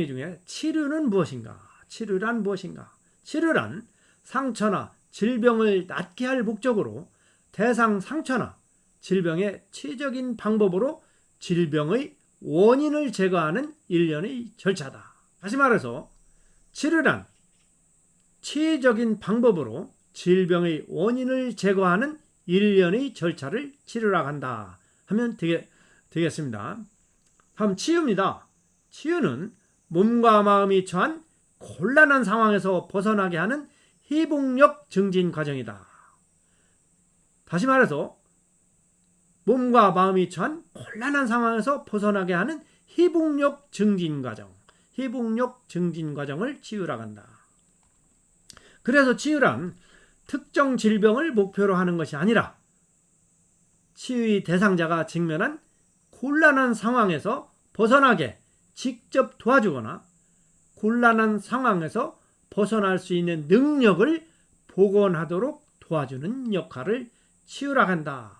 중에 치료는 무엇인가? 치료란 무엇인가? 치료란 상처나 질병을 낫게 할 목적으로 대상 상처나 질병의 치유적인 방법으로 질병의 원인을 제거하는 일련의 절차다. 다시 말해서 치료란 치유적인 방법으로 질병의 원인을 제거하는 일련의 절차를 치료라고 한다 하면 되겠습니다. 다음 치유입니다. 치유는 몸과 마음이 처한 곤란한 상황에서 벗어나게 하는 회복력 증진 과정이다. 다시 말해서 몸과 마음이 처한 곤란한 상황에서 벗어나게 하는 회복력 증진 과정을 치유라고 한다. 그래서 치유란 특정 질병을 목표로 하는 것이 아니라 치유의 대상자가 직면한 곤란한 상황에서 벗어나게 직접 도와주거나 곤란한 상황에서 벗어날 수 있는 능력을 복원하도록 도와주는 역할을 치유라고 한다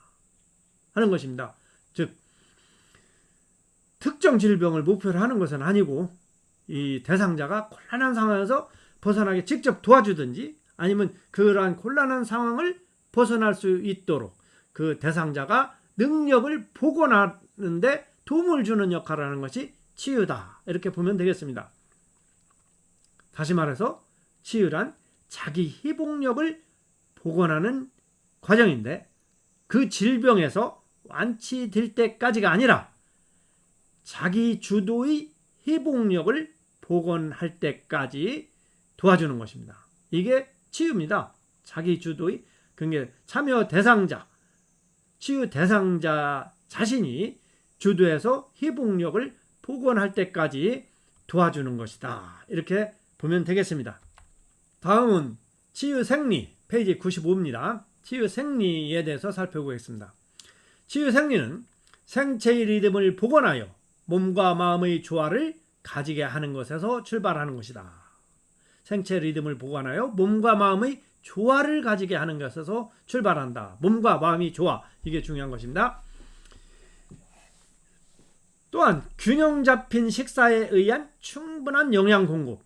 하는 것입니다. 즉 특정 질병을 목표로 하는 것은 아니고 이 대상자가 곤란한 상황에서 벗어나게 직접 도와주든지 아니면 그러한 곤란한 상황을 벗어날 수 있도록 그 대상자가 능력을 복원하는 데 도움을 주는 역할을 하는 것이 치유다. 이렇게 보면 되겠습니다. 다시 말해서 치유란 자기 회복력을 복원하는 과정인데 그 질병에서 완치될 때까지가 아니라 자기 주도의 회복력을 복원할 때까지 도와주는 것입니다. 이게 치유입니다. 자기 주도의 그게 참여 대상자, 치유 대상자 자신이 주도해서 회복력을 복원할 때까지 도와주는 것이다. 이렇게 보면 되겠습니다. 다음은 치유 생리 페이지 95입니다. 치유 생리에 대해서 살펴보겠습니다. 치유 생리는 생체의 리듬을 복원하여 몸과 마음의 조화를 가지게 하는 것에서 출발하는 것이다. 생체 리듬을 복원하여 몸과 마음의 조화를 가지게 하는 것에서 출발한다. 몸과 마음이 조화, 이게 중요한 것입니다. 또한 균형 잡힌 식사에 의한 충분한 영양 공급,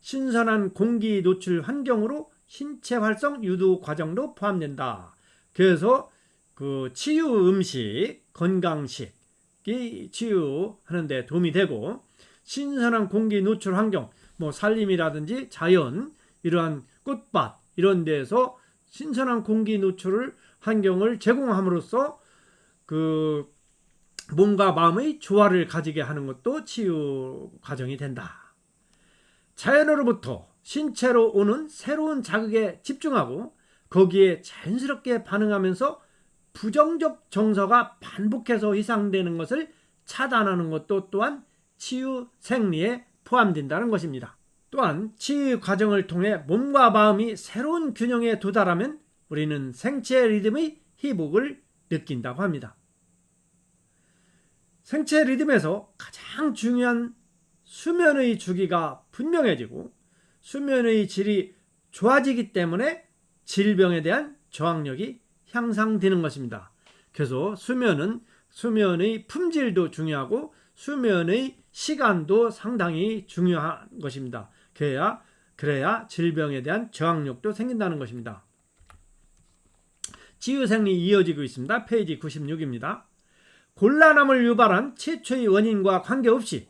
신선한 공기 노출 환경으로 신체 활성 유도 과정도 포함된다. 그래서 그 치유 음식, 건강식이 치유하는 데 도움이 되고 신선한 공기 노출 환경, 산림이라든지 자연, 이러한 꽃밭 이런 데에서 신선한 공기 노출 환경을 제공함으로써 그 몸과 마음의 조화를 가지게 하는 것도 치유 과정이 된다. 자연으로부터 신체로 오는 새로운 자극에 집중하고 거기에 자연스럽게 반응하면서 부정적 정서가 반복해서 희생되는 것을 차단하는 것도 또한 치유 생리에 포함된다는 것입니다. 또한 치유 과정을 통해 몸과 마음이 새로운 균형에 도달하면 우리는 생체 리듬의 희복을 느낀다고 합니다. 생체 리듬에서 가장 중요한 수면의 주기가 분명해지고 수면의 질이 좋아지기 때문에 질병에 대한 저항력이 향상되는 것입니다. 그래서 수면은 수면의 품질도 중요하고 수면의 시간도 상당히 중요한 것입니다. 그래야 질병에 대한 저항력도 생긴다는 것입니다. 치유생리 이어지고 있습니다. 페이지 96입니다. 곤란함을 유발한 최초의 원인과 관계없이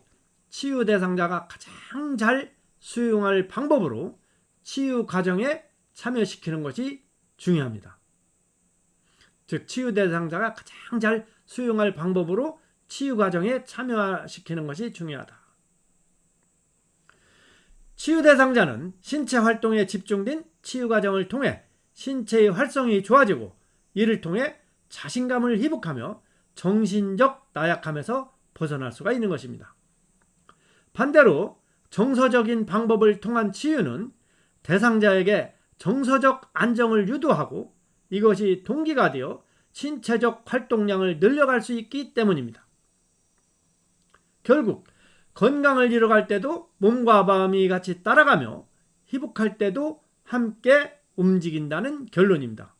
치유 대상자가 가장 잘 수용할 방법으로 치유 과정에 참여시키는 것이 중요합니다. 즉 치유 대상자가 가장 잘 수용할 방법으로 치유 과정에 참여시키는 것이 중요하다. 치유 대상자는 신체 활동에 집중된 치유 과정을 통해 신체의 활성이 좋아지고 이를 통해 자신감을 회복하며 정신적 나약함에서 벗어날 수가 있는 것입니다. 반대로 정서적인 방법을 통한 치유는 대상자에게 정서적 안정을 유도하고 이것이 동기가 되어 신체적 활동량을 늘려갈 수 있기 때문입니다. 결국 건강을 잃어갈 때도 몸과 마음이 같이 따라가며 회복할 때도 함께 움직인다는 결론입니다.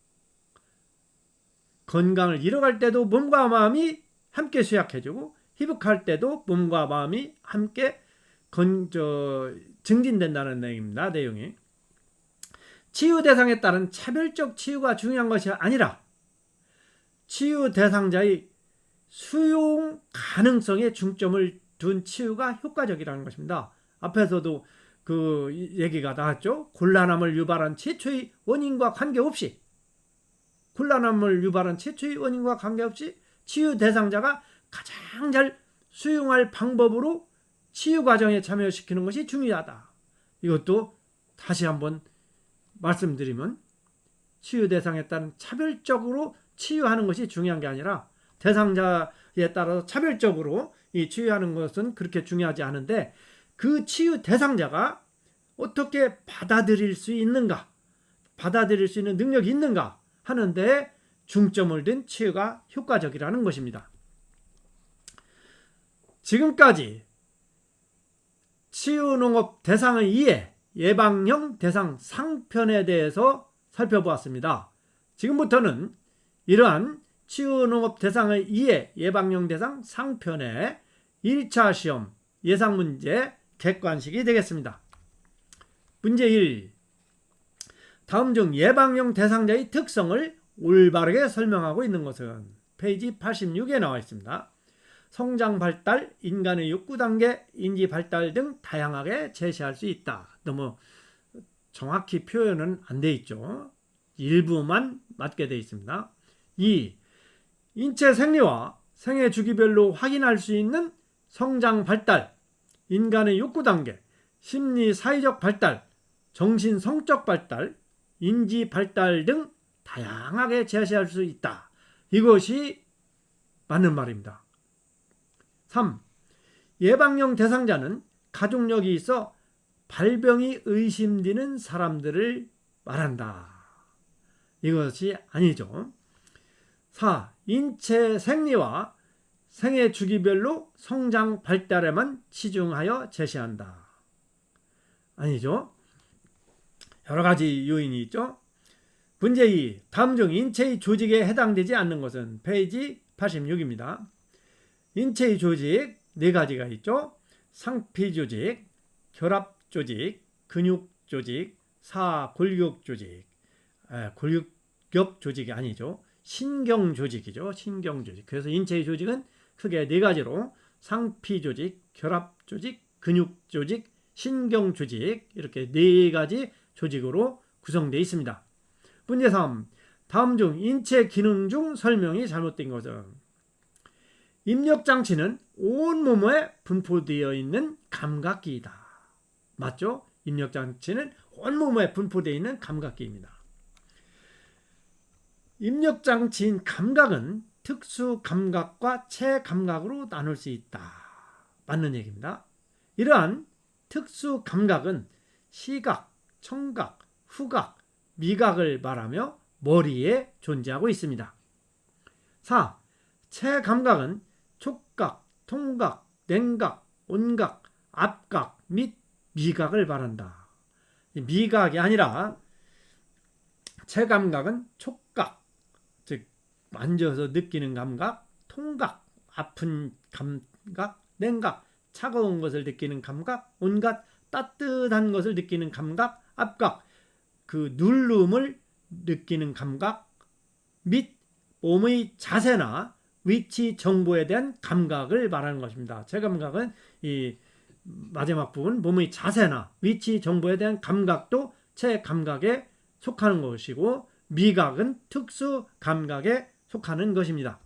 건강을 잃어갈 때도 몸과 마음이 함께 쇠약해지고 회복할 때도 몸과 마음이 함께 증진된다는 내용이. 치유 대상에 따른 차별적 치유가 중요한 것이 아니라 치유 대상자의 수용 가능성에 중점을 둔 치유가 효과적이라는 것입니다. 앞에서도 그 얘기가 나왔죠. 곤란함을 유발한 최초의 원인과 관계없이 치유 대상자가 가장 잘 수용할 방법으로 치유 과정에 참여시키는 것이 중요하다. 이것도 다시 한번 말씀드리면 치유 대상에 따른 차별적으로 치유하는 것이 중요한 게 아니라 대상자에 따라서 차별적으로 이 치유하는 것은 그렇게 중요하지 않은데 그 치유 대상자가 어떻게 받아들일 수 있는가, 받아들일 수 있는 능력이 있는가 하는데 중점을 둔 치유가 효과적이라는 것입니다. 지금까지 치유농업 대상의 이해, 예방형 대상 상편에 대해서 살펴보았습니다. 지금부터는 이러한 치유농업 대상의 이해, 예방형 대상 상편의 1차 시험 예상문제 객관식이 되겠습니다. 문제 1. 다음 중 예방형 대상자의 특성을 올바르게 설명하고 있는 것은 페이지 86에 나와 있습니다. 성장 발달, 인간의 욕구 단계, 인지 발달 등 다양하게 제시할 수 있다. 너무 정확히 표현은 안 돼 있죠. 일부만 맞게 돼 있습니다. 2. 인체 생리와 생애 주기별로 확인할 수 있는 성장 발달, 인간의 욕구 단계, 심리 사회적 발달, 정신 성적 발달, 인지 발달 등 다양하게 제시할 수 있다. 이것이 맞는 말입니다. 3. 예방형 대상자는 가족력이 있어 발병이 의심되는 사람들을 말한다. 이것이 아니죠. 4. 인체 생리와 생애 주기별로 성장 발달에만 치중하여 제시한다. 아니죠. 여러 가지 요인이 있죠. 문제 2. 다음 중 인체의 조직에 해당되지 않는 것은 페이지 86입니다. 인체의 조직 4가지가 있죠. 상피조직, 결합조직, 근육조직, 사골격조직. 골격 조직이 아니죠. 신경조직이죠. 신경조직. 그래서 인체의 조직은 크게 4가지로 상피조직, 결합조직, 근육조직, 신경조직 이렇게 4가지 조직으로 구성되어 있습니다. 문제 3. 다음 중 인체 기능 중 설명이 잘못된 것은 입력장치는 온몸에 분포되어 있는 감각기이다. 맞죠? 입력장치는 온몸에 분포되어 있는 감각기입니다. 입력장치인 감각은 특수 감각과 체감각으로 나눌 수 있다. 맞는 얘기입니다. 이러한 특수 감각은 시각, 청각, 후각, 미각을 말하며 머리에 존재하고 있습니다. 4. 체감각은 촉각, 통각, 냉각, 온각, 압각 및 미각을 말한다. 미각이 아니라 체감각은 촉각, 즉 만져서 느끼는 감각, 통각, 아픈 감각, 냉각, 차가운 것을 느끼는 감각, 온갖 따뜻한 것을 느끼는 감각, 압각, 그 누름을 느끼는 감각 및 몸의 자세나 위치 정보에 대한 감각을 말하는 것입니다. 체감각은 이 마지막 부분 몸의 자세나 위치 정보에 대한 감각도 체감각에 속하는 것이고, 미각은 특수 감각에 속하는 것입니다.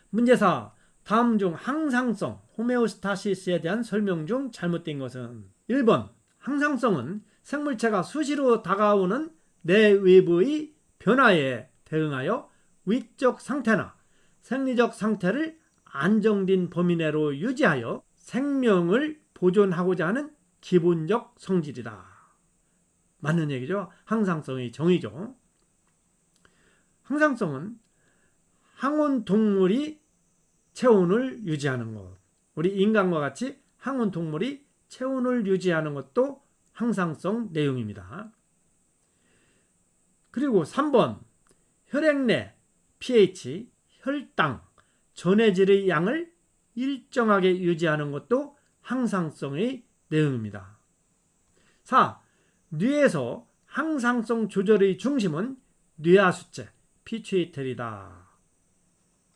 문제 4. 다음 중 항상성, 호메오스타시스에 대한 설명 중 잘못된 것은? 1번. 항상성은 생물체가 수시로 다가오는 내외부의 변화에 대응하여 위적 상태나 생리적 상태를 안정된 범위 내로 유지하여 생명을 보존하고자 하는 기본적 성질이다. 맞는 얘기죠. 항상성의 정의죠. 항상성은 항온 동물이 체온을 유지하는 것, 우리 인간과 같이 항온 동물이 체온을 유지하는 것도 항상성 내용입니다. 그리고 3번. 혈액 내 pH, 혈당, 전해질의 양을 일정하게 유지하는 것도 항상성의 내용입니다. 4. 뇌에서 항상성 조절의 중심은 뇌하수체, 피추이터리다.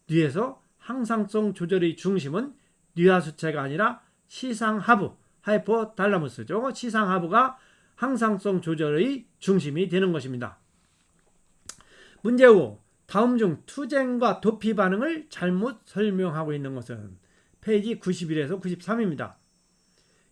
뇌에서 항상성 조절의 중심은 뇌하수체가 아니라 시상하부, 하이포달라무스죠. 시상하부가 항상성 조절의 중심이 되는 것입니다. 문제 5. 다음 중 투쟁과 도피 반응을 잘못 설명하고 있는 것은? 페이지 91에서 93입니다.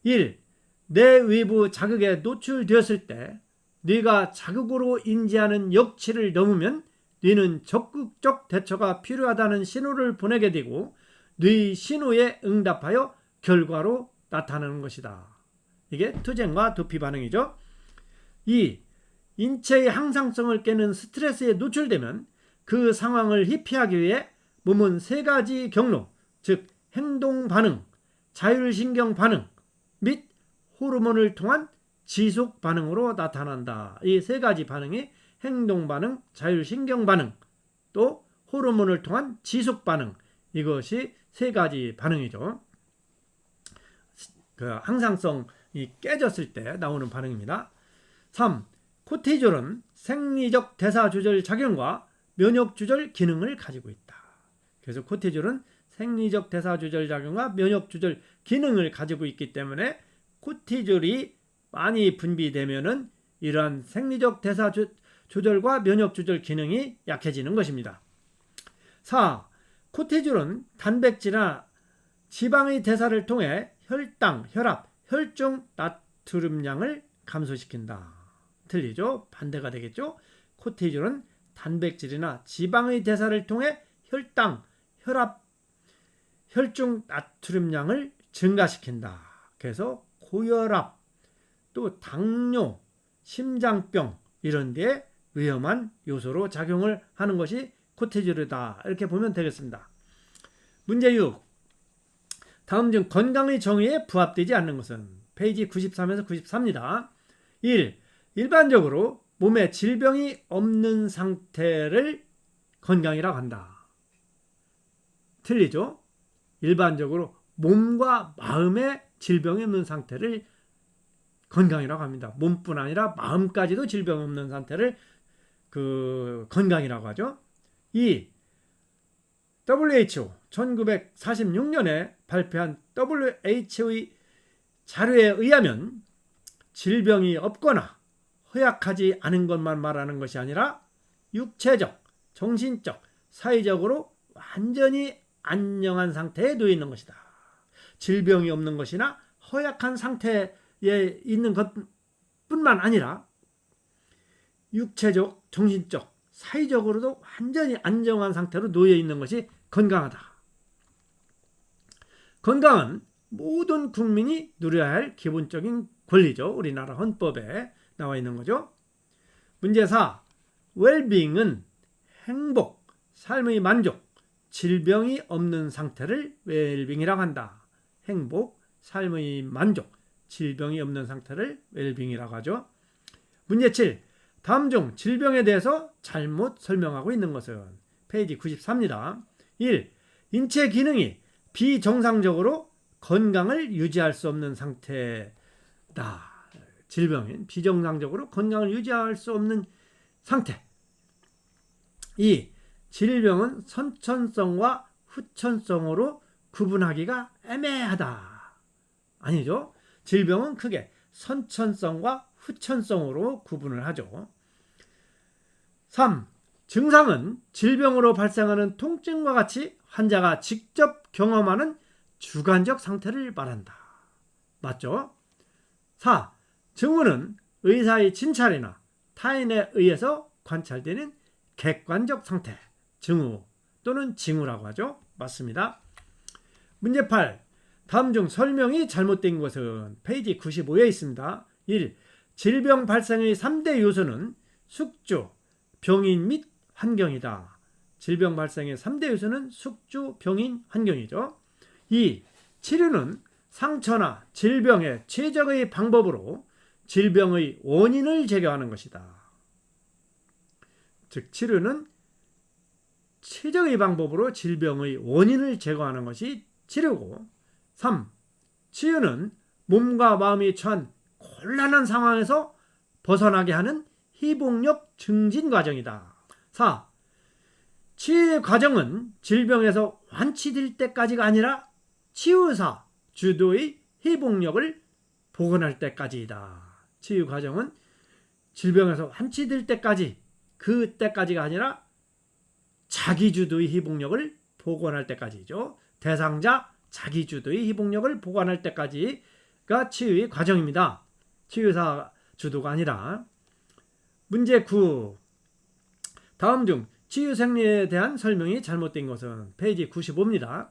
1. 내 외부 자극에 노출되었을 때 뇌가 자극으로 인지하는 역치를 넘으면 뇌는 적극적 대처가 필요하다는 신호를 보내게 되고 뇌의 신호에 응답하여 결과로 나타나는 것이다. 이게 투쟁과 도피 반응이죠. 2. 인체의 항상성을 깨는 스트레스에 노출되면 그 상황을 회피하기 위해 몸은 3가지 경로, 즉 행동 반응, 자율신경 반응 및 호르몬을 통한 지속 반응으로 나타난다. 이 3가지 반응이 행동 반응, 자율신경 반응, 또 호르몬을 통한 지속 반응, 이것이 3가지 반응이죠. 그 항상성이 깨졌을 때 나오는 반응입니다. 3. 코티졸은 생리적 대사 조절 작용과 면역 조절 기능을 가지고 있다. 그래서 코티졸은 생리적 대사 조절 작용과 면역 조절 기능을 가지고 있기 때문에 코티졸이 많이 분비되면은 이러한 생리적 대사 조절과 면역 조절 기능이 약해지는 것입니다. 4. 코티졸은 단백질이나 지방의 대사를 통해 혈당, 혈압, 혈중 나트륨량을 감소시킨다. 틀리죠? 반대가 되겠죠? 코티졸은 단백질이나 지방의 대사를 통해 혈당, 혈압, 혈중 나트륨량을 증가시킨다. 그래서 고혈압, 또 당뇨, 심장병 이런 데에 위험한 요소로 작용을 하는 것이 코티졸이다. 이렇게 보면 되겠습니다. 문제 6. 다음 중 건강의 정의에 부합되지 않는 것은? 페이지 93에서 94입니다. 1. 일반적으로 몸에 질병이 없는 상태를 건강이라고 한다. 틀리죠? 일반적으로 몸과 마음에 질병이 없는 상태를 건강이라고 합니다. 몸뿐 아니라 마음까지도 질병이 없는 상태를 건강이라고 하죠. 2. WHO 1946년에 발표한 WHO의 자료에 의하면 질병이 없거나 허약하지 않은 것만 말하는 것이 아니라 육체적, 정신적, 사회적으로 완전히 안녕한 상태에 놓여 있는 것이다. 질병이 없는 것이나 허약한 상태에 있는 것뿐만 아니라 육체적, 정신적, 사회적으로도 완전히 안정한 상태로 놓여 있는 것이 건강하다. 건강은 모든 국민이 누려야 할 기본적인 권리죠. 우리나라 헌법에 나와 있는 거죠. 문제 4. 웰빙은 행복, 삶의 만족, 질병이 없는 상태를 웰빙이라고 한다. 행복, 삶의 만족, 질병이 없는 상태를 웰빙이라고 하죠. 문제 7. 다음 중 질병에 대해서 잘못 설명하고 있는 것은 페이지 93입니다. 1. 인체 기능이 비정상적으로 건강을 유지할 수 없는 상태다. 질병인 비정상적으로 건강을 유지할 수 없는 상태. 2. 질병은 선천성과 후천성으로 구분하기가 애매하다. 아니죠. 질병은 크게 선천성과 후천성으로 구분을 하죠. 3. 증상은 질병으로 발생하는 통증과 같이 환자가 직접 경험하는 주관적 상태를 말한다. 맞죠? 4. 증후는 의사의 진찰이나 타인에 의해서 관찰되는 객관적 상태, 증후 또는 징후라고 하죠. 맞습니다. 문제 8. 다음 중 설명이 잘못된 것은 페이지 95에 있습니다. 1. 질병 발생의 3대 요소는 숙주, 병인 및 환경이다. 질병 발생의 3대 요소는 숙주, 병인, 환경이죠. 2. 치료는 상처나 질병의 최적의 방법으로 질병의 원인을 제거하는 것이다. 즉 치료는 최적의 방법으로 질병의 원인을 제거하는 것이 치료고, 3. 치유는 몸과 마음이 처한 곤란한 상황에서 벗어나게 하는 회복력 증진 과정이다. 4. 치유의 과정은 질병에서 완치될 때까지가 아니라 치유사 주도의 회복력을 복원할 때까지이다. 치유 과정은 질병에서 완치될 때까지, 그때까지가 아니라 자기주도의 회복력을 복원할 때까지죠. 대상자 자기주도의 회복력을 복원할 때까지가 치유의 과정입니다. 치유사 주도가 아니라. 문제 9. 다음 중 치유 생리에 대한 설명이 잘못된 것은 페이지 95입니다.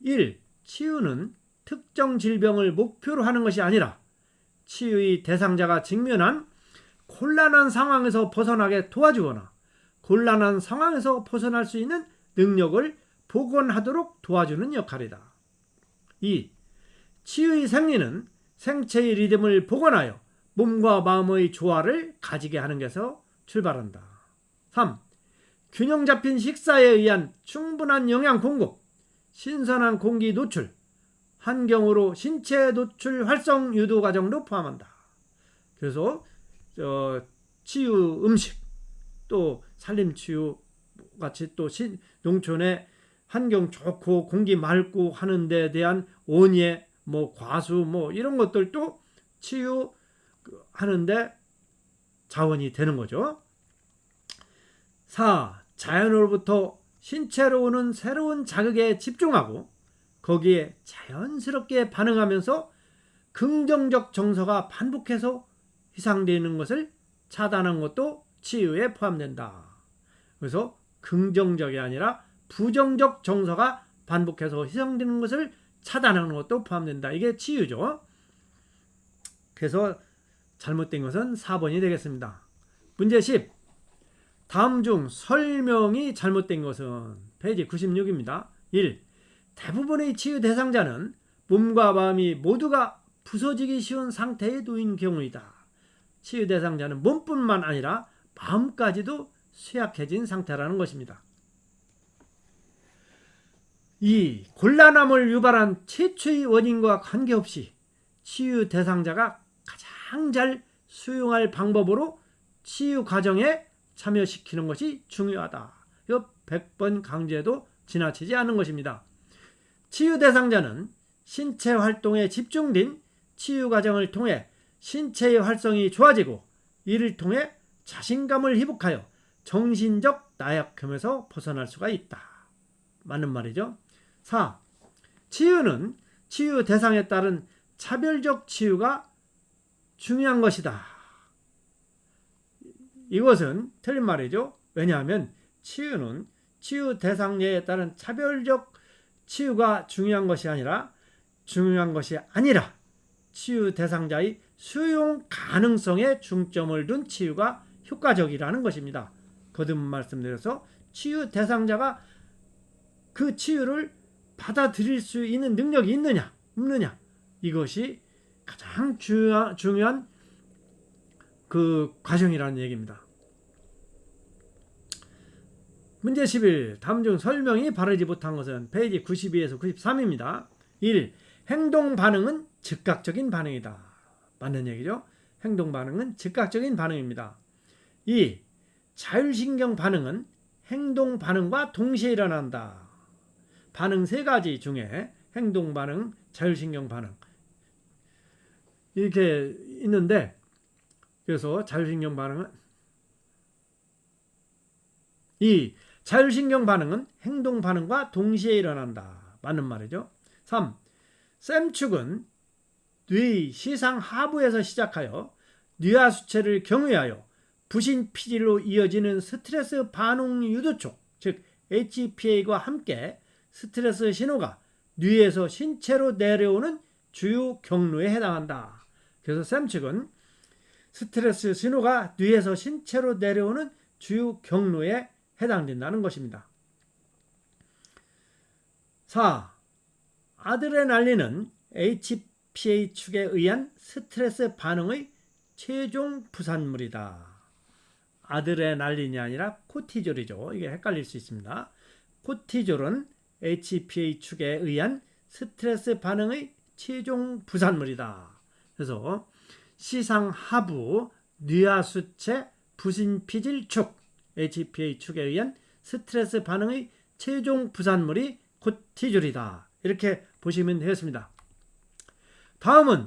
1. 치유는 특정 질병을 목표로 하는 것이 아니라 치유의 대상자가 직면한 곤란한 상황에서 벗어나게 도와주거나 곤란한 상황에서 벗어날 수 있는 능력을 복원하도록 도와주는 역할이다. 2. 치유의 생리는 생체의 리듬을 복원하여 몸과 마음의 조화를 가지게 하는 것에서 출발한다. 3. 균형 잡힌 식사에 의한 충분한 영양 공급, 신선한 공기 노출, 환경으로 신체 노출 활성 유도 과정도 포함한다. 그래서 치유 음식, 또 산림치유 같이 또 농촌에 환경 좋고 공기 맑고 하는 데 대한 온예, 과수 이런 것들도 치유하는데 자원이 되는 거죠. 4. 자연으로부터 신체로 오는 새로운 자극에 집중하고 거기에 자연스럽게 반응하면서 긍정적 정서가 반복해서 희생되는 것을 차단하는 것도 치유에 포함된다. 그래서 긍정적이 아니라 부정적 정서가 반복해서 희생되는 것을 차단하는 것도 포함된다. 이게 치유죠. 그래서 잘못된 것은 4번이 되겠습니다. 문제 10. 다음 중 설명이 잘못된 것은 페이지 96입니다. 1. 대부분의 치유 대상자는 몸과 마음이 모두가 부서지기 쉬운 상태에 놓인 경우이다. 치유 대상자는 몸뿐만 아니라 마음까지도 쇠약해진 상태라는 것입니다. 2. 곤란함을 유발한 최초의 원인과 관계없이 치유 대상자가 가장 잘 수용할 방법으로 치유 과정에 참여시키는 것이 중요하다. 이거 100번 강조해도 지나치지 않은 것입니다. 치유 대상자는 신체 활동에 집중된 치유 과정을 통해 신체의 활성이 좋아지고 이를 통해 자신감을 회복하여 정신적 나약함에서 벗어날 수가 있다. 맞는 말이죠. 4. 치유는 치유 대상에 따른 차별적 치유가 중요한 것이다. 이것은 틀린 말이죠. 왜냐하면 치유는 치유 대상자에 따른 차별적 치유가 중요한 것이 아니라 치유 대상자의 수용 가능성에 중점을 둔 치유가 효과적이라는 것입니다. 거듭 말씀드려서 치유 대상자가 그 치유를 받아들일 수 있는 능력이 있느냐 없느냐, 이것이 가장 중요한 그 과정이라는 얘기입니다. 문제 11. 다음 중 설명이 바르지 못한 것은 페이지 92에서 93입니다. 1. 행동 반응은 즉각적인 반응이다. 맞는 얘기죠. 행동 반응은 즉각적인 반응입니다. 2. 자율신경 반응은 행동 반응과 동시에 일어난다. 반응 세 가지 중에 행동 반응, 자율신경 반응 이렇게 있는데, 그래서 자율신경 반응은 2. 자율신경 반응은 행동 반응과 동시에 일어난다. 맞는 말이죠. 3. 셈축은 뇌의 시상 하부에서 시작하여 뇌하수체를 경유하여 부신피질로 이어지는 스트레스 반응 유도촉, 즉 HPA와 함께 스트레스 신호가 뇌에서 신체로 내려오는 주요 경로에 해당한다. 그래서 셈축은 스트레스 신호가 뇌에서 신체로 내려오는 주요 경로에 해당된다는 것입니다. 4. 아드레날린은 HPA 축에 의한 스트레스 반응의 최종 부산물이다. 아드레날린이 아니라 코티졸이죠. 이게 헷갈릴 수 있습니다. 코티졸은 HPA 축에 의한 스트레스 반응의 최종 부산물이다. 그래서 시상하부 뇌하수체 부신피질 축, HPA 축에 의한 스트레스 반응의 최종 부산물이 코티졸이다. 이렇게 보시면 되겠습니다. 다음은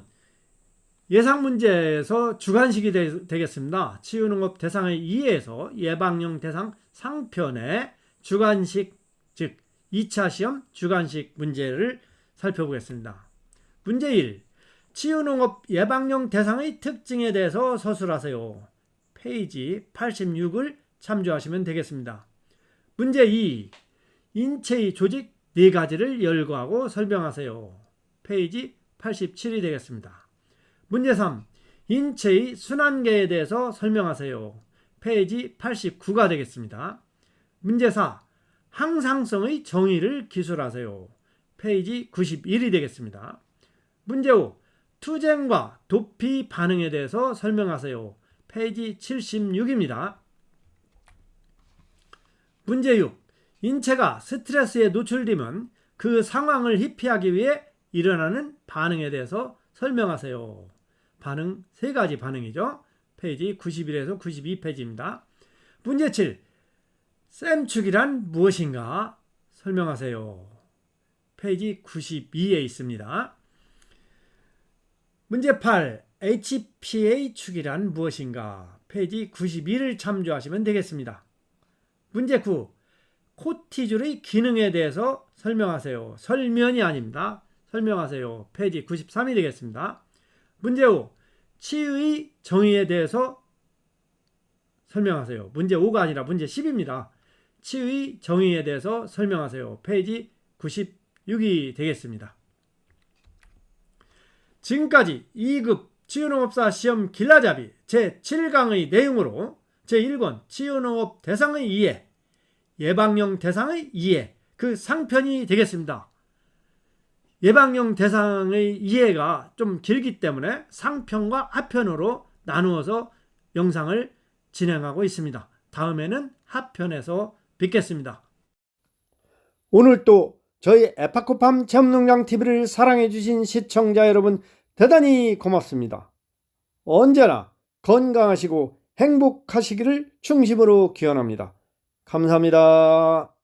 예상 문제에서 주관식이 되겠습니다. 치유농업 대상의 2에서 예방용 대상 상편의 주관식, 즉 2차 시험 주관식 문제를 살펴보겠습니다. 문제 1. 치유농업 예방용 대상의 특징에 대해서 서술하세요. 페이지 86을 참조하시면 되겠습니다. 문제 2. 인체의 조직 4가지를 열거하고 설명하세요. 페이지 87이 되겠습니다. 문제 3. 인체의 순환계에 대해서 설명하세요. 페이지 89가 되겠습니다. 문제 4. 항상성의 정의를 기술하세요. 페이지 91이 되겠습니다. 문제 5. 투쟁과 도피 반응에 대해서 설명하세요. 페이지 76입니다. 문제 6. 인체가 스트레스에 노출되면 그 상황을 회피하기 위해 일어나는 반응에 대해서 설명하세요. 반응 3가지 반응이죠. 페이지 91에서 92페이지입니다. 문제 7. 셈축이란 무엇인가 설명하세요. 페이지 92에 있습니다. 문제 8. HPA 축이란 무엇인가? 페이지 92를 참조하시면 되겠습니다. 문제 9. 코티졸의 기능에 대해서 설명하세요. 설면이 아닙니다. 설명하세요. 페이지 93이 되겠습니다. 문제 5. 치의 정의에 대해서 설명하세요. 문제 5가 아니라 문제 10입니다. 치의 정의에 대해서 설명하세요. 페이지 96이 되겠습니다. 지금까지 2급 치유농업사 시험 길라잡이 제7강의 내용으로 제1권 치유농업 대상의 이해, 예방용 대상의 이해, 그 상편이 되겠습니다. 예방용 대상의 이해가 좀 길기 때문에 상편과 하편으로 나누어서 영상을 진행하고 있습니다. 다음에는 하편에서 뵙겠습니다. 오늘 또 저희 에파코팜 체험농장TV를 사랑해주신 시청자 여러분 대단히 고맙습니다. 언제나 건강하시고 행복하시기를 중심으로 기원합니다. 감사합니다.